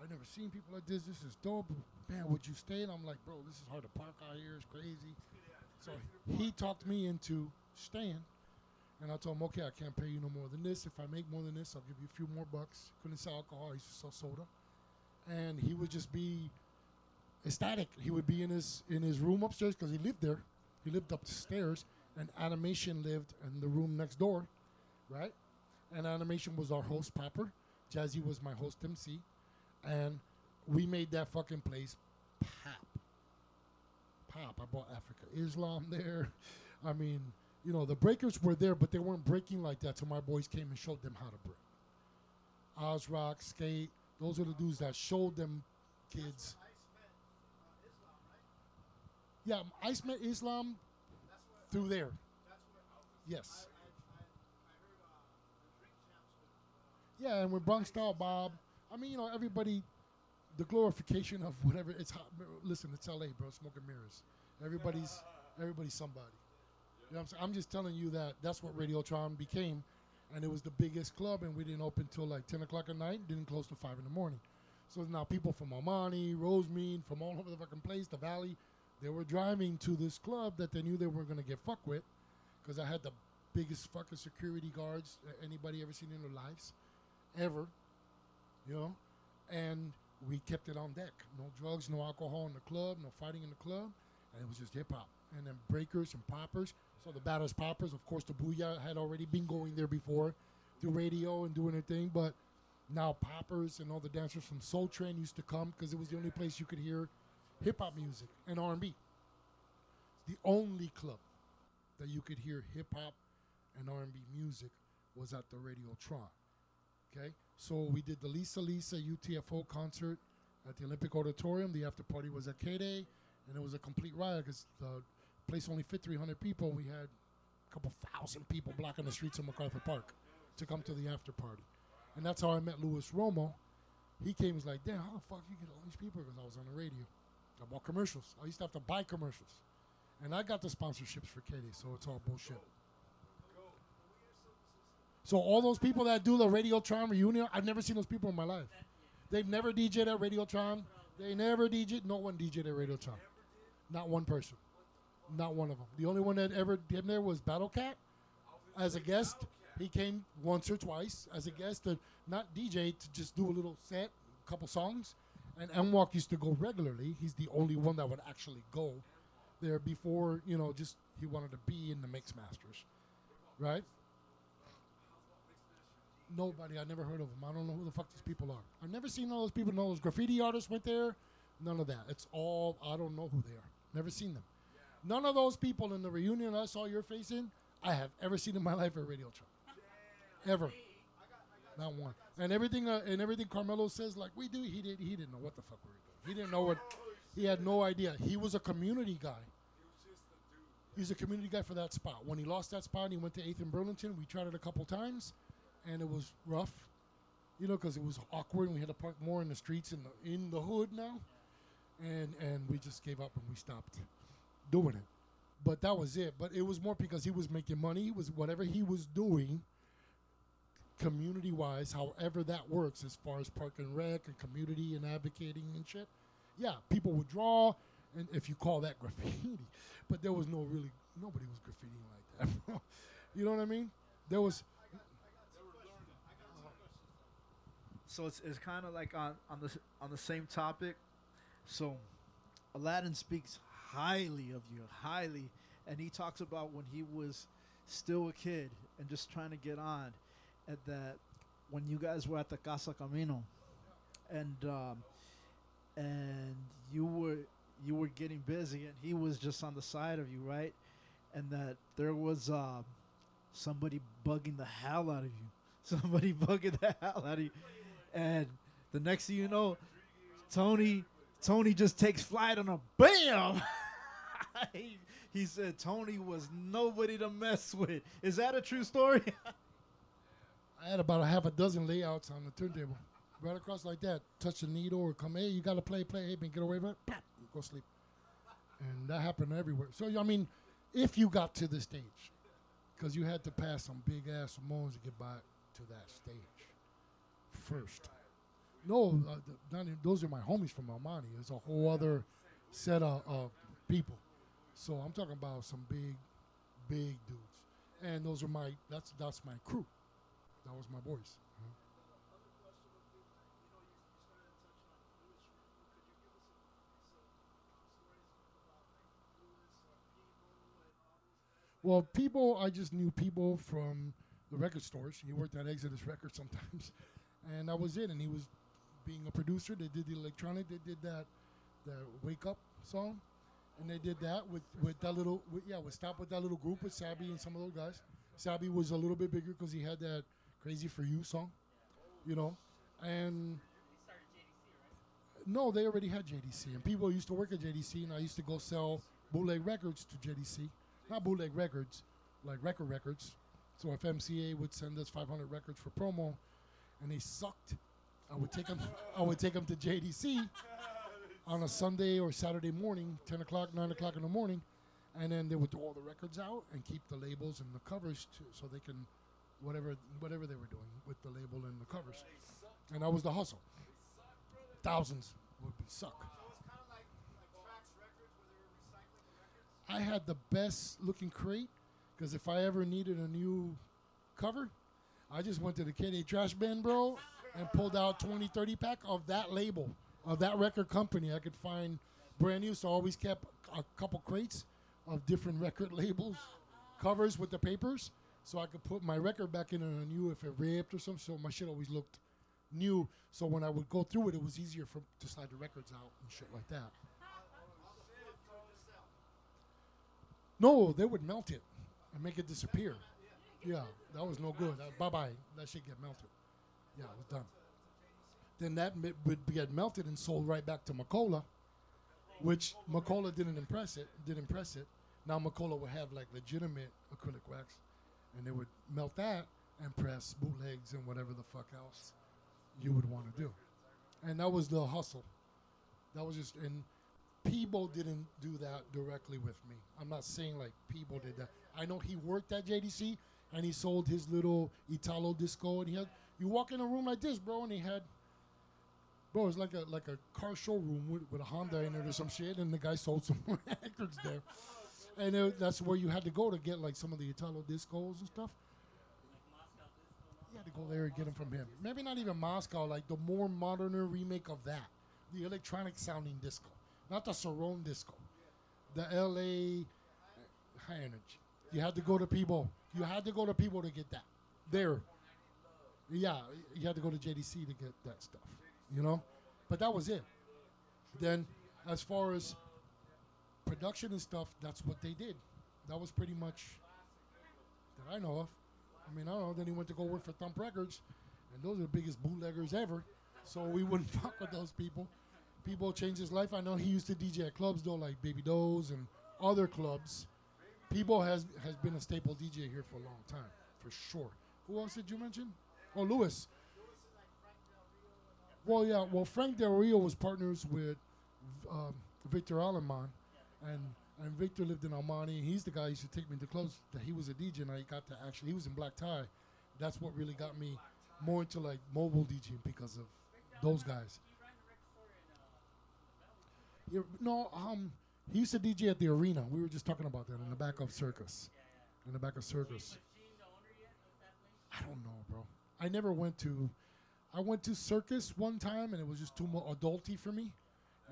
S2: I've never seen people like this. This is dope. Man, would you stay? And I'm like, bro, this is hard to park out here. It's crazy. So he talked me into staying. And I told him, okay, I can't pay you no more than this. If I make more than this, I'll give you a few more bucks. Couldn't sell alcohol. I used to sell soda. And he would just be ecstatic. He would be in his room upstairs because he lived there. He lived upstairs. And Animation lived in the room next door, right? And Animation was our host, Popper. Jazzy was my host, MC. And we made that fucking place pop. I bought Africa Islam there. I mean, you know, the breakers were there, but they weren't breaking like that till my boys came and showed them how to break. Oz Rock, Skate, those are the dudes that showed them kids. Yeah, Ice met Islam through there. Yes. Yeah, and with Bronx Style Bob, I mean, you know, everybody, the glorification of whatever, it's hot. Listen, it's LA, bro, smoke and mirrors. Everybody's somebody. You know what I'm saying? I'm just telling you that that's what Radiotron became, and it was the biggest club, and we didn't open till like 10 o'clock at night, didn't close till 5 in the morning. So now people from Almani, Rosemead, from all over the fucking place, the valley, they were driving to this club that they knew they were going to get fucked with, because I had the biggest fucking security guards anybody ever seen in their lives, ever, you know, and we kept it on deck. No drugs, no alcohol in the club, no fighting in the club, and it was just hip-hop. And then breakers and poppers. So the baddest poppers, of course, the Booyah had already been going there before through radio and doing their thing, but now poppers and all the dancers from Soul Train used to come because it was the only place you could hear hip-hop music and R&B. The only club that you could hear hip-hop and R&B music was at the Radiotron. Okay, so we did the Lisa UTFO concert at the Olympic Auditorium. The after party was at KDAY, and it was a complete riot because the place only fit 300 people. We had a couple thousand people blocking the streets of MacArthur Park to come to the after party. And that's how I met Louis Romo. He came, he's like, damn, how the fuck you get all these people? Because I was on the radio. I bought commercials. I used to have to buy commercials. And I got the sponsorships for KDAY, so it's all bullshit. So all those people that do the Radiotron reunion, I've never seen those people in my life. They've never DJ'd at Radiotron. They never DJ'd. No one DJ'd at Radiotron. Not one person. Not one of them. The only one that ever did there was Battle Cat as a guest. He came once or twice as a guest to not DJ, to just do a little set, a couple songs. And M-Walk used to go regularly. He's the only one that would actually go there before, you know, just he wanted to be in the Mix Masters. Right? Nobody. I never heard of them. I don't know who the fuck these people are. I've never seen all those people. No, those graffiti artists went there. None of that. It's all, I don't know who they are. Never seen them. None of those people in the reunion I saw your face in, I have ever seen in my life at Radiotron. Ever. Not one. And everything Carmelo says, like, we do, he didn't know what the fuck we were doing. He didn't know what, he had no idea. He was a community guy. He's a community guy for that spot. When he lost that spot, he went to 8th and Burlington. We tried it a couple times. And it was rough, you know, because it was awkward, and we had to park more in the streets in the hood now, and we just gave up and we stopped doing it. But that was it. But it was more because he was making money. He was whatever he was doing, community-wise, however that works as far as park and rec and community and advocating and shit. Yeah, people would draw, and if you call that graffiti, but there was nobody was graffitiing like that. You know what I mean? There was.
S1: So it's kind of like on the same topic. So Aladdin speaks highly of you, and he talks about when he was still a kid and just trying to get on, and that when you guys were at the Casa Camino, and you were getting busy, and he was just on the side of you, right? And that there was somebody bugging the hell out of you. And the next thing you know, Tony just takes flight on a bam. He said Tony was nobody to mess with. Is that a true story?
S2: I had about a half a dozen layouts on the turntable. Right across like that. Touch the needle or come, hey, you got to play. Hey, man, get away from it. Pop, go sleep. And that happened everywhere. So, I mean, if you got to the stage, because you had to pass some big-ass Ramones to get by to that stage first. No, those are my homies from Almani. It's a whole other set of people. So I'm talking about some big dudes. And those are that's my crew. That was my boys. Well, people, I just knew people from the record stores. He worked at Exodus Records sometimes. And that was it. And he was being a producer. They did the electronic. They did that Wake Up song. And they did that with that little, with Stop with that little group with Sabby and some of those guys. Sabby was a little bit bigger because he had that Crazy For You song, you know. And no, they already had JDC. And people used to work at JDC, and I used to go sell bootleg records to JDC. Not bootleg records, like records. So if MCA would send us 500 records for promo, and they sucked, I would take them to JDC on a Sunday or Saturday morning, 10 o'clock, 9 o'clock in the morning, and then they would throw all the records out and keep the labels and the covers so they can, whatever they were doing with the label and the covers. And that was the hustle. Thousands would be suck. I had the best looking crate because if I ever needed a new cover, I just went to the KDAY trash bin, bro, and pulled out 20, 30 pack of that label, of that record company. I could find brand new, so I always kept a couple crates of different record labels, covers with the papers, so I could put my record back in and I knew if it ripped or something, so my shit always looked new. So when I would go through it, it was easier to slide the records out and shit like that. No, they would melt it and make it disappear. Yeah, that was no good. Bye-bye. That shit get melted. Yeah, it was done. Then that would get melted and sold right back to McCullough, which McCullough didn't impress it. Now McCullough would have like legitimate acrylic wax, and they would melt that and press bootlegs and whatever the fuck else you would want to do. And that was the hustle. That was just, and Peebo didn't do that directly with me. I'm not saying like Peebo did that. I know he worked at JDC and he sold his little Italo disco, and he had, you walk in a room like this, bro, and he had, bro, it's like a car showroom with a Honda in it or some shit, and the guy sold some records there. And that's where you had to go to get like some of the Italo discos and stuff. You had to go there and get them from him. Maybe not even Moscow, like the more moderner remake of that. The electronic sounding disco. Not the Cerrone disco. The LA high energy. You had to go to Peebo. You had to go to Peebo to get that. There. Yeah, you had to go to JDC to get that stuff. You know? But that was it. Then, as far as production and stuff, that's what they did. That was pretty much that I know of. I mean, I don't know. Then he went to go work for Thump Records, and those are the biggest bootleggers ever. So we wouldn't fuck with those people. People changed his life. I know he used to DJ at clubs, though, like Baby Doe's and other clubs. People has been a staple DJ here for a long time, for sure. Who else did you mention? Oh, Lewis. Well, yeah. Well, Frank Del Rio was partners with Victor Aleman, and Victor lived in Almani. He's the guy who used to take me to clubs. That he was a DJ, and I got to actually. He was in Black Tie. That's what really got me more into like mobile DJing because of those guys. Yeah, no, he used to DJ at the arena. We were just talking about that in the back of Circus. In the back of Circus. I don't know, bro. I never went to. I went to Circus one time, and it was just too adulty for me,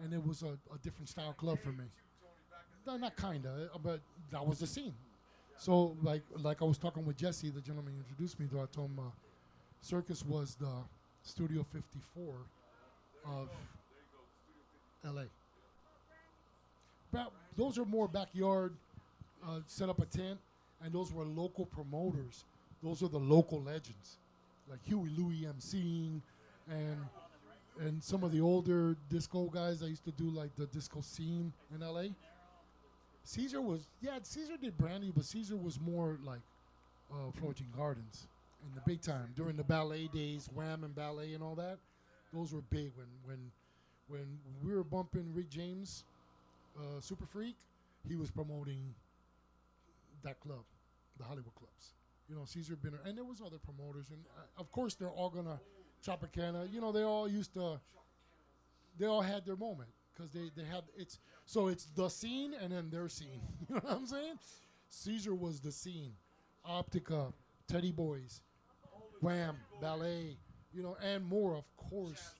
S2: and it was a different style club for me. No, not kinda, but that was the scene. So, like I was talking with Jesse, the gentleman who introduced me to, I told him Circus was the Studio 54 of L.A. But those are more backyard, set up a tent, and those were local promoters. Those are the local legends, like Huey Louie emceeing, and some of the older disco guys that used to do like the disco scene in LA. Caesar was, Caesar did Brandy, but Caesar was more like Floating Gardens in the big time during the ballet days, Wham and ballet and all that. Those were big when we were bumping Rick James, Super Freak. He was promoting that club, the Hollywood clubs. You know, Caesar Binner, and there was other promoters, and of course they're all gonna Tropicana. You know, they all had their moment because they had it's the scene and then their scene. You know what I'm saying? Caesar was the scene, Optica, Teddy Boys, Wham, Ballet, you know, and more of course.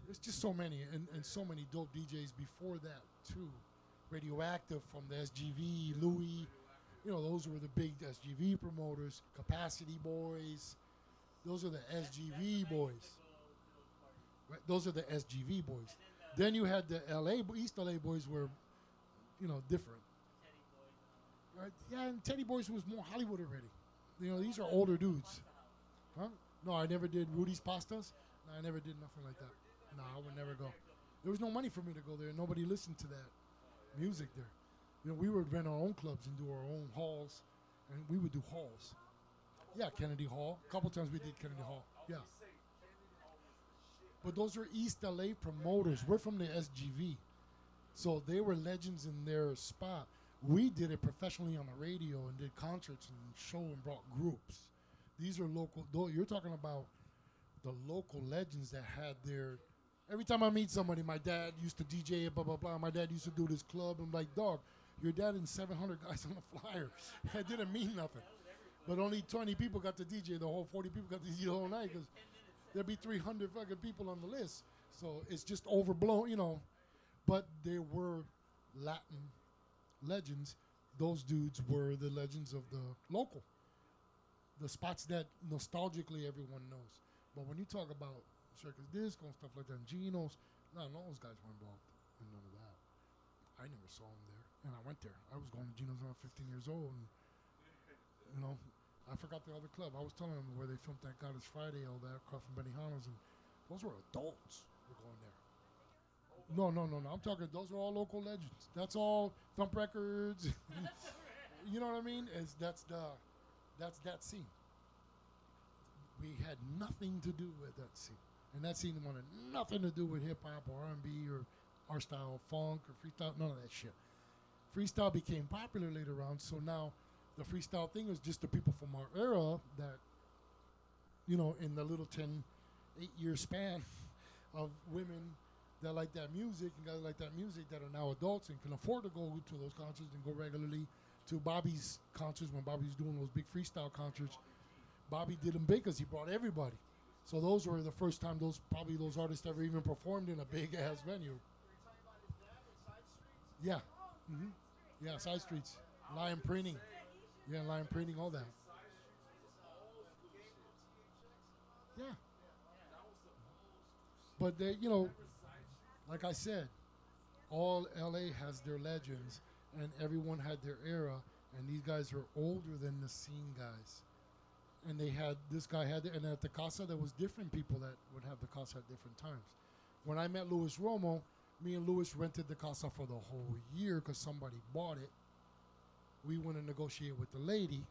S2: There's just so many and so many dope DJs before that too. Radioactive from the SGV, Louis, you know, those were the big SGV promoters. Capacity Boys, those are the SGV boys. Right? Those are the SGV boys. Then you had the East LA boys were, you know, different. Right? Yeah, and Teddy Boys was more Hollywood already. You know, these are older dudes. Huh? No, I never did Rudy's Pastas. No, I never did nothing like that. No, I would never go. There was no money for me to go there. Nobody listened to that music there. You know, we would rent our own clubs and do our own halls, and we would do halls. Yeah, Kennedy Hall. A couple times we did Kennedy Hall. Yeah. But those are East LA promoters. We're from the SGV. So they were legends in their spot. We did it professionally on the radio and did concerts and show and brought groups. These are local. You're talking about the local legends that had their. Every time I meet somebody, my dad used to DJ it, blah, blah, blah. My dad used to do this club. I'm like, dog, your dad and 700 guys on the flyer. That didn't mean nothing. But only 20 people got to DJ the whole 40 people got to DJ the whole night because there'd be 300 fucking people on the list. So it's just overblown, you know. But there were Latin legends. Those dudes were the legends of the local. The spots that nostalgically everyone knows. But when you talk about Circus Disco and stuff like that, and Geno's, none of those guys were involved in none of that. I never saw them there. And I went there. I was going to Geno's when I was 15 years old. And, you know, I forgot the other club. I was telling them where they filmed that God is Friday, all that, across from Benihana's. And those were adults who were going there. No. I'm talking, those are all local legends. That's all Thump Records. You know what I mean? That's that scene. We had nothing to do with that scene. And that scene wanted nothing to do with hip-hop or R&B or our style, funk or freestyle, none of that shit. Freestyle became popular later on, so now the freestyle thing is just the people from our era that, you know, in the little 8-year span of women that like that music and guys like that music that are now adults and can afford to go to those concerts and go regularly to Bobby's concerts when Bobby's doing those big freestyle concerts. Bobby did them big because he brought everybody. So those were the first time those artists ever even performed in a big ass venue. Yeah. Mm-hmm. Yeah, Side Streets. Lion Printing. Yeah, Lion Printing, all that. Yeah. But they, you know, like I said, all LA has their legends and everyone had their era, and these guys are older than the scene guys. And they had, this guy had, and at the Casa, there was different people that would have the Casa at different times. When I met Louis Romo, me and Louis rented the Casa for the whole year because somebody bought it. We went and negotiated with the lady.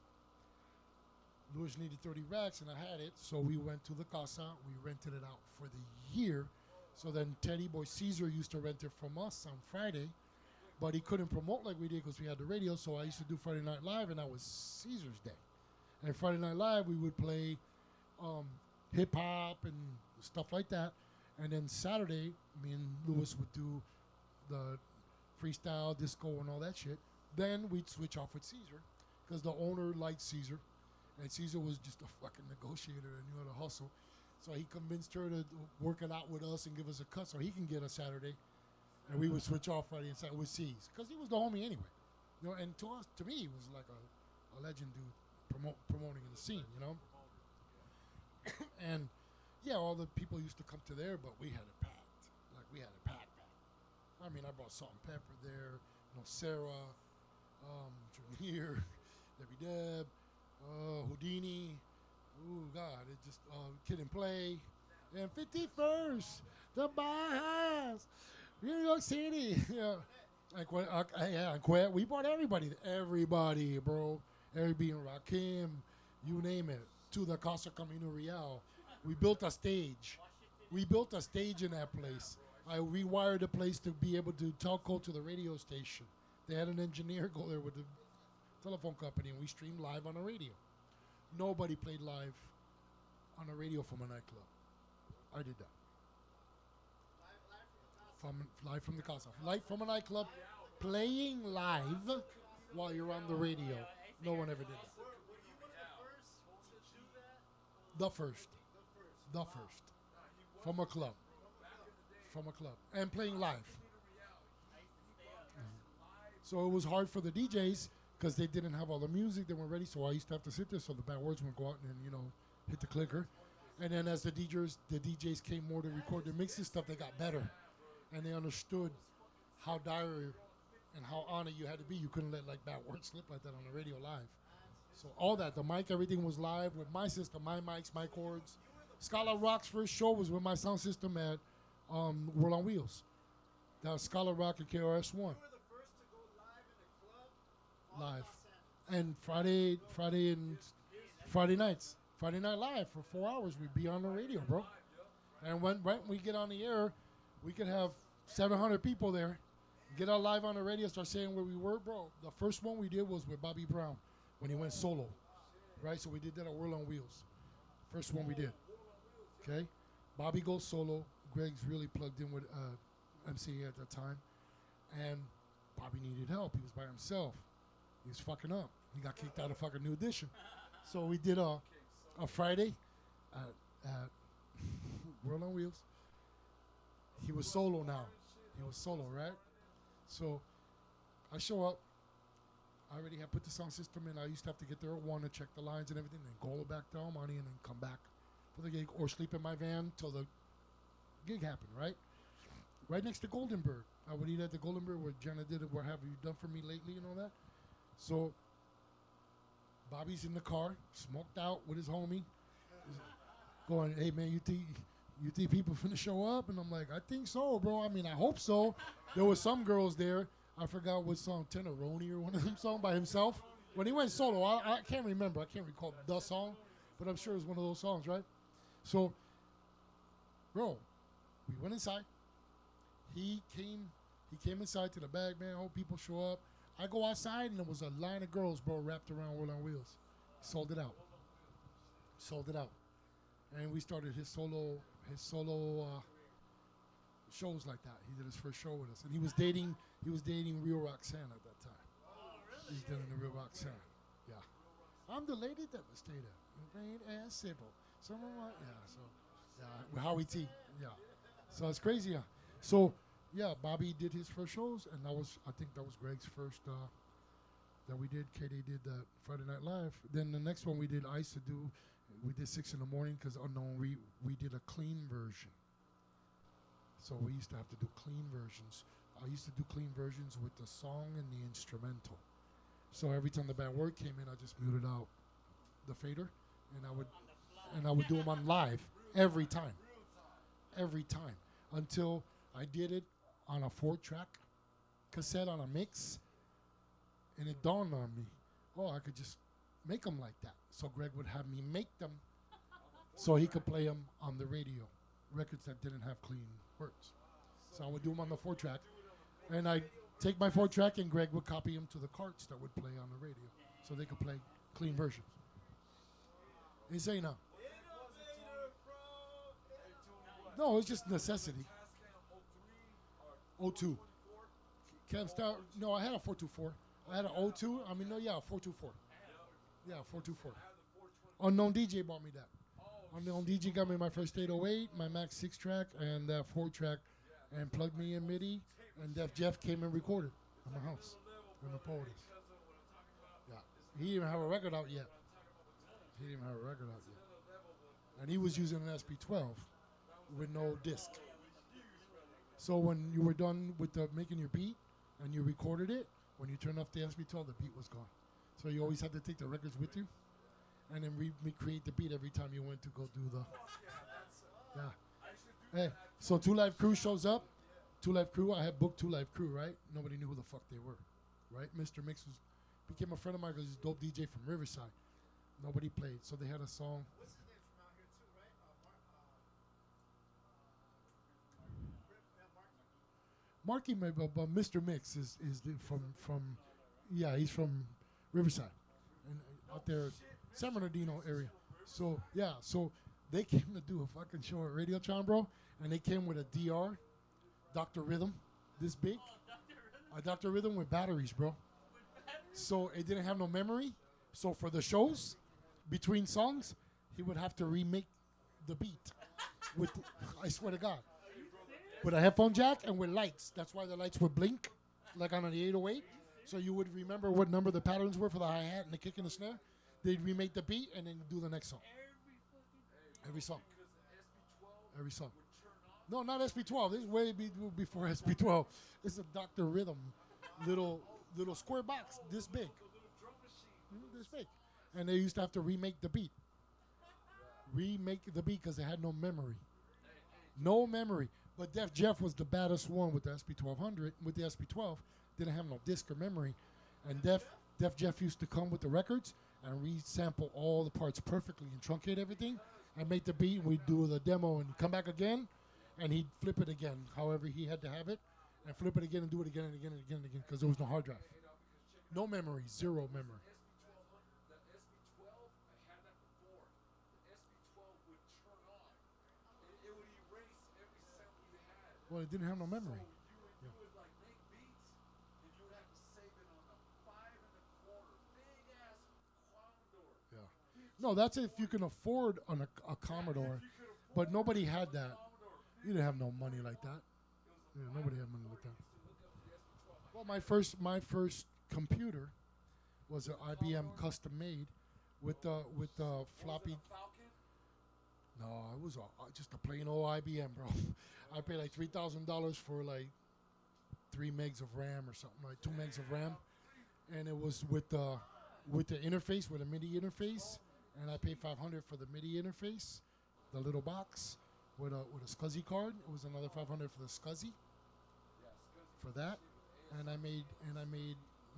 S2: Louis needed 30 racks, and I had it, so we went to the Casa. We rented it out for the year. So then Teddy Boy Caesar used to rent it from us on Friday, but he couldn't promote like we did because we had the radio, so I used to do Friday Night Live, and that was Caesar's day. And Friday Night Live, we would play hip-hop and stuff like that. And then Saturday, me and Louis would do the freestyle, disco, and all that shit. Then we'd switch off with Caesar because the owner liked Caesar. And Caesar was just a fucking negotiator and knew how to hustle. So he convinced her to work it out with us and give us a cut so he can get a Saturday. And we would switch off Friday and Saturday with C's because he was the homie anyway. You know, and to me, he was like a legend dude. Promoting in the scene, you know. And yeah, all the people used to come to there, but we had it packed. Like we had it packed. I mean, I brought Salt and Pepper there, you know, Sarah, Jameer, Debbie Deb, Houdini. Oh God, it just Kid and Play, and 51st, the Bahamas, New York City. Yeah, Yeah, we brought everybody. Everybody, bro. Everybody in Rakim, you name it. To the Casa Camino Real. We built a stage. We built a stage in that place. I rewired the place to be able to telco to the radio station. They had an engineer go there with the telephone company, and we streamed live on the radio. Nobody played live on the radio from a nightclub. I did that. Live from the casa. Live from a nightclub, playing live while you're on the radio. No one ever did that. The first. From a club. And playing live. So it was hard for the DJs because they didn't have all the music. They weren't ready. So I used to have to sit there so the bad words would go out and, hit the clicker. And then as the DJs came more to record their mixes stuff, they got better. And they understood how dire and how on it you had to be. You couldn't let bad words slip like that on the radio live. So all that, the mic, everything was live with my system, my mics, my cords. Scala Rock's first show was with my sound system at World on Wheels. That was Scala Rock and KRS-One.
S1: You were the first to go live in a club.
S2: Live. And Friday nights. Friday Night Live for 4 hours. We'd be on the radio, bro. And when we get on the air, we could have 700 people there. Get out live on the radio, start saying where we were, bro. The first one we did was with Bobby Brown when he went solo, right? So we did that at World on Wheels. First one we did. Okay? Bobby goes solo. Greg's really plugged in with MC at that time. And Bobby needed help. He was by himself. He was fucking up. He got kicked out of fucking New Edition. So we did a Friday at World on Wheels. He was solo now. He was solo, right? So I show up. I already had put the sound system in. I used to have to get there at 1 to check the lines and everything, then go back to Almani and then come back for the gig or sleep in my van till the gig happened, right? Right next to Goldenberg. I would eat at the Goldenberg where Jenna did it, what have you done for me lately and all that. So Bobby's in the car, smoked out with his homie, going, hey man, you think people finna show up? And I'm like, I think so, bro. I mean, I hope so. There was some girls there. I forgot what song, Tenoroni or one of them song by himself. When he went solo, I can't remember. I can't recall the song, but I'm sure it was one of those songs, right? So, bro, we went inside. He came inside to the bag, man. Hope people show up. I go outside, and there was a line of girls, bro, wrapped around World on Wheels. Sold it out. And we started his solo shows like that. He did his first show with us, and he was dating Real Roxanne at that time. He's dating the Real Roxanne. Yeah. I'm the lady devastator. Rain and Sybil. With Howie T. Yeah. So it's crazy. Yeah. So yeah, Bobby did his first shows, and I think that was Greg's first that we did. KDAY did that Friday Night Live. Then the next one we did, we did 6 in the morning because we did a clean version. So we used to have to do clean versions. I used to do clean versions with the song and the instrumental. So every time the bad word came in, I just muted out the fader, and I would do them on live every time, until I did it on a 4-track cassette on a mix, and it dawned on me, I could just make them like that. So Greg would have me make them so he could play them on the radio, records that didn't have clean words. So I would do them on the 4-track, and I take my 4-track, and Greg would copy them to the carts that would play on the radio, so they could play clean versions. Insane, huh? No, it's just necessity. 02. Cam Star. No, I had a 424. I had an 02. 424. Yeah, 424. Unknown DJ bought me that. Unknown DJ got me my first 808, my Max 6-track, and that 4-track, and plugged me in MIDI. And Def Jeff came and recorded in my house in the Polish. Yeah, he didn't even have a record out yet. And he was using an SP12 with no disc. So when you were done with making your beat and you recorded it, when you turned off the SP12, the beat was gone. So you always had to take the records with you and then recreate the beat every time you went to go do the... Yeah. Hey, so 2 Live Crew shows up. Two Live Crew. I had booked Two Live Crew, right? Nobody knew who the fuck they were, right? Mr. Mix became a friend of mine because he's a dope DJ from Riverside. Nobody played, so they had a song.
S1: What's his name from out here too, right?
S2: Marky, but Mr. Mix is from yeah, he's from Riverside, and out there, San Bernardino area. So yeah, so they came to do a fucking show at Radiotron, bro, and they came with a DR, Dr. Rhythm, this big, a Dr. Rhythm with batteries, bro. So it didn't have no memory. So for the shows, between songs, he would have to remake the beat. With, I swear to God, with a headphone jack and with lights. That's why the lights would blink, like on the 808. So you would remember what number the patterns were for the hi-hat and the kick and the snare. They'd remake the beat and then do the next song. Every song. Every song. No, not SB12. This is way before SB12. It's a Dr. Rhythm, little square box, this big. This big. And they used to have to remake the beat. Remake the beat because they had no memory. No memory. But Def Jeff was the baddest one with the SB1200. With the SB12, didn't have no disc or memory. And Def Jeff used to come with the records and resample all the parts perfectly and truncate everything and make the beat. And we'd do the demo and come back again and he'd flip it again, however he had to have it, and flip it again and do it again and again and again and again because there was no hard drive. No memory, zero memory. Well, it didn't have no memory. Yeah. Yeah. No, that's if you can afford a Commodore, but nobody had that. You didn't have no money like that. Yeah, nobody had money like that. Well, my first computer was an IBM custom made with the floppy. No, it was just a plain old IBM, bro. I paid like $3,000 for like 3 megs of RAM or something, like 2 megs of RAM, and it was with the interface, with a MIDI interface, and I paid $500 for the MIDI interface, the little box with a SCSI card. It was another $500 for the SCSI, for that, and I made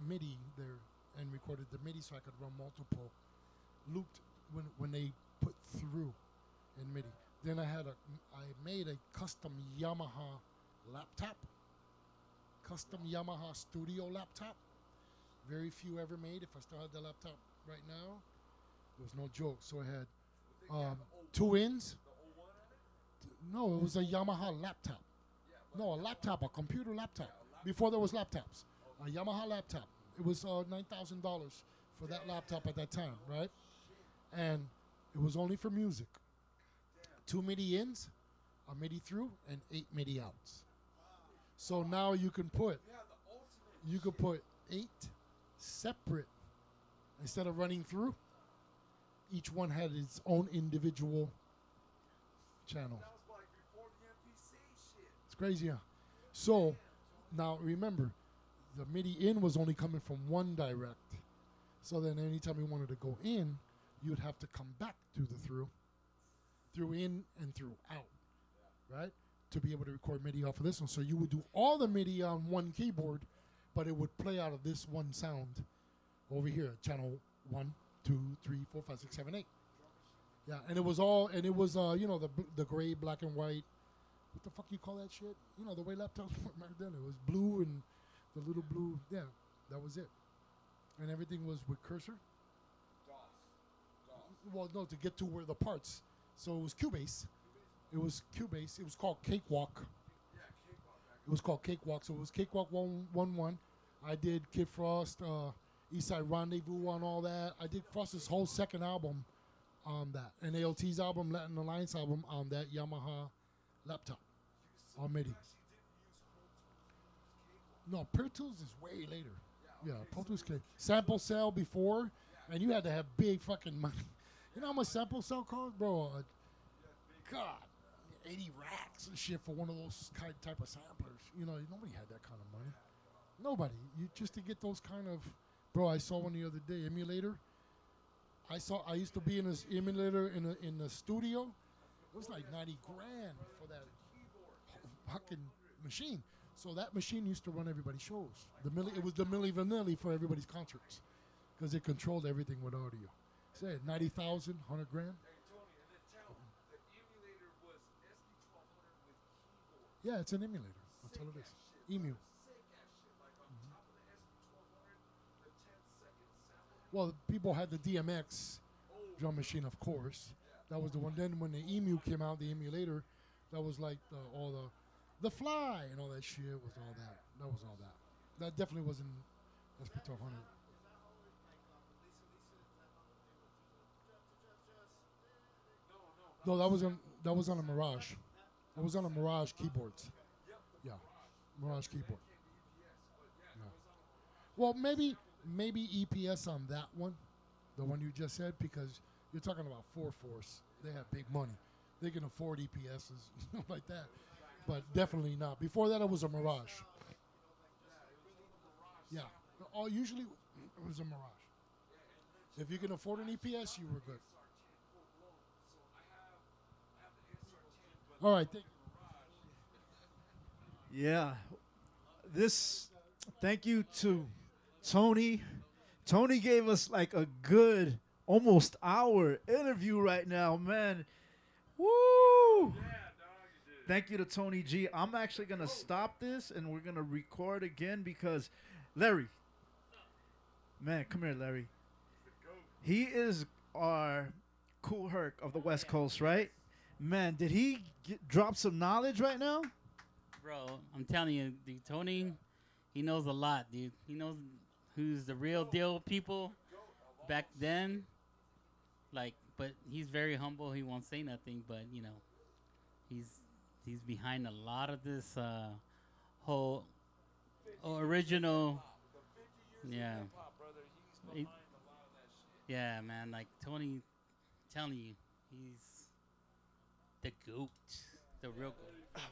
S2: MIDI there and recorded the MIDI so I could run multiple looped when they put through in MIDI. Then I made a custom Yamaha laptop, custom Yamaha studio laptop. Very few ever made. If I still had the laptop right now, it was no joke. So I had 2 ins. No, it was a Yamaha laptop. No, a laptop, a computer laptop. Before there was laptops, a Yamaha laptop. It was $9,000 for that laptop at that time, right? And it was only for music. 2 MIDI ins, a MIDI through, and 8 MIDI outs. So now you can put 8 separate, instead of running through. Each one had its own individual channel. It's crazy, huh? So now remember, the MIDI in was only coming from one direct. So then anytime you wanted to go in, you'd have to come back through the through in and through out, right? To be able to record MIDI off of this one. So you would do all the MIDI on one keyboard, but it would play out of this one sound over here, channel 1, 2, 3, 4, 5, 6, 7, 8. Yeah, and it was the gray, black and white. What the fuck you call that shit? You know, the way laptops work back then. It was blue and the little blue. Yeah, that was it. And everything was with cursor. Well, no, to get to where the parts. So it was Cubase. It was Cubase. It was called Cakewalk. It was called Cakewalk. So it was Cakewalk 111. I did Kid Frost, Eastside Rendezvous on all that. I did Frost's whole second album on that. And AOT's album, Latin Alliance album on that Yamaha laptop on MIDI. No, Pro Tools is way later. Yeah, Pro Tools came. Sample Cell before, and you had to have big fucking money. You know how much Sample Cell cost, bro? God, 80 racks and shit for one of those type of samplers. You know, nobody had that kind of money. Nobody. You just to get those kind of, bro. I saw one the other day, emulator. I used to be in this emulator in the studio. It was like 90 grand for that fucking machine. So that machine used to run everybody's shows. It was the Milli Vanilli for everybody's concerts because it controlled everything with audio. Say 90,000, 100 grand. Yeah, it's an emulator. That's all it is. Emu. Well, people had the DMX drum machine, of course. That was the one. Then when the Emu came out, the emulator, that was like all the Fly and all that shit was all that. That was all that. That definitely wasn't SP1200. No, that was on a Mirage. That was on a Mirage keyboards. Yeah, Mirage keyboard. Yeah. Well, maybe EPS on that one, the one you just said, because you're talking about 4-Force. They have big money. They can afford EPSs like that, but definitely not. Before that, it was a Mirage. Yeah. Usually it was a Mirage. If you can afford an EPS, you were good. All right.
S1: Yeah. Thank you to Tony. Tony gave us like a good almost hour interview right now, man. Woo! Thank you to Tony G. I'm actually going to stop this and we're going to record again because Larry, man, come here, Larry. He is our Cool Herc of the West Coast, right? Man, did he drop some knowledge right now?
S4: Bro, I'm telling you, dude, Tony, he knows a lot, dude. He knows who's the real deal people back then. Like, but he's very humble. He won't say nothing, but you know, he's behind a lot of this whole original. Yeah. Yeah, man. Like Tony, telling you, he's the goat, the real goat.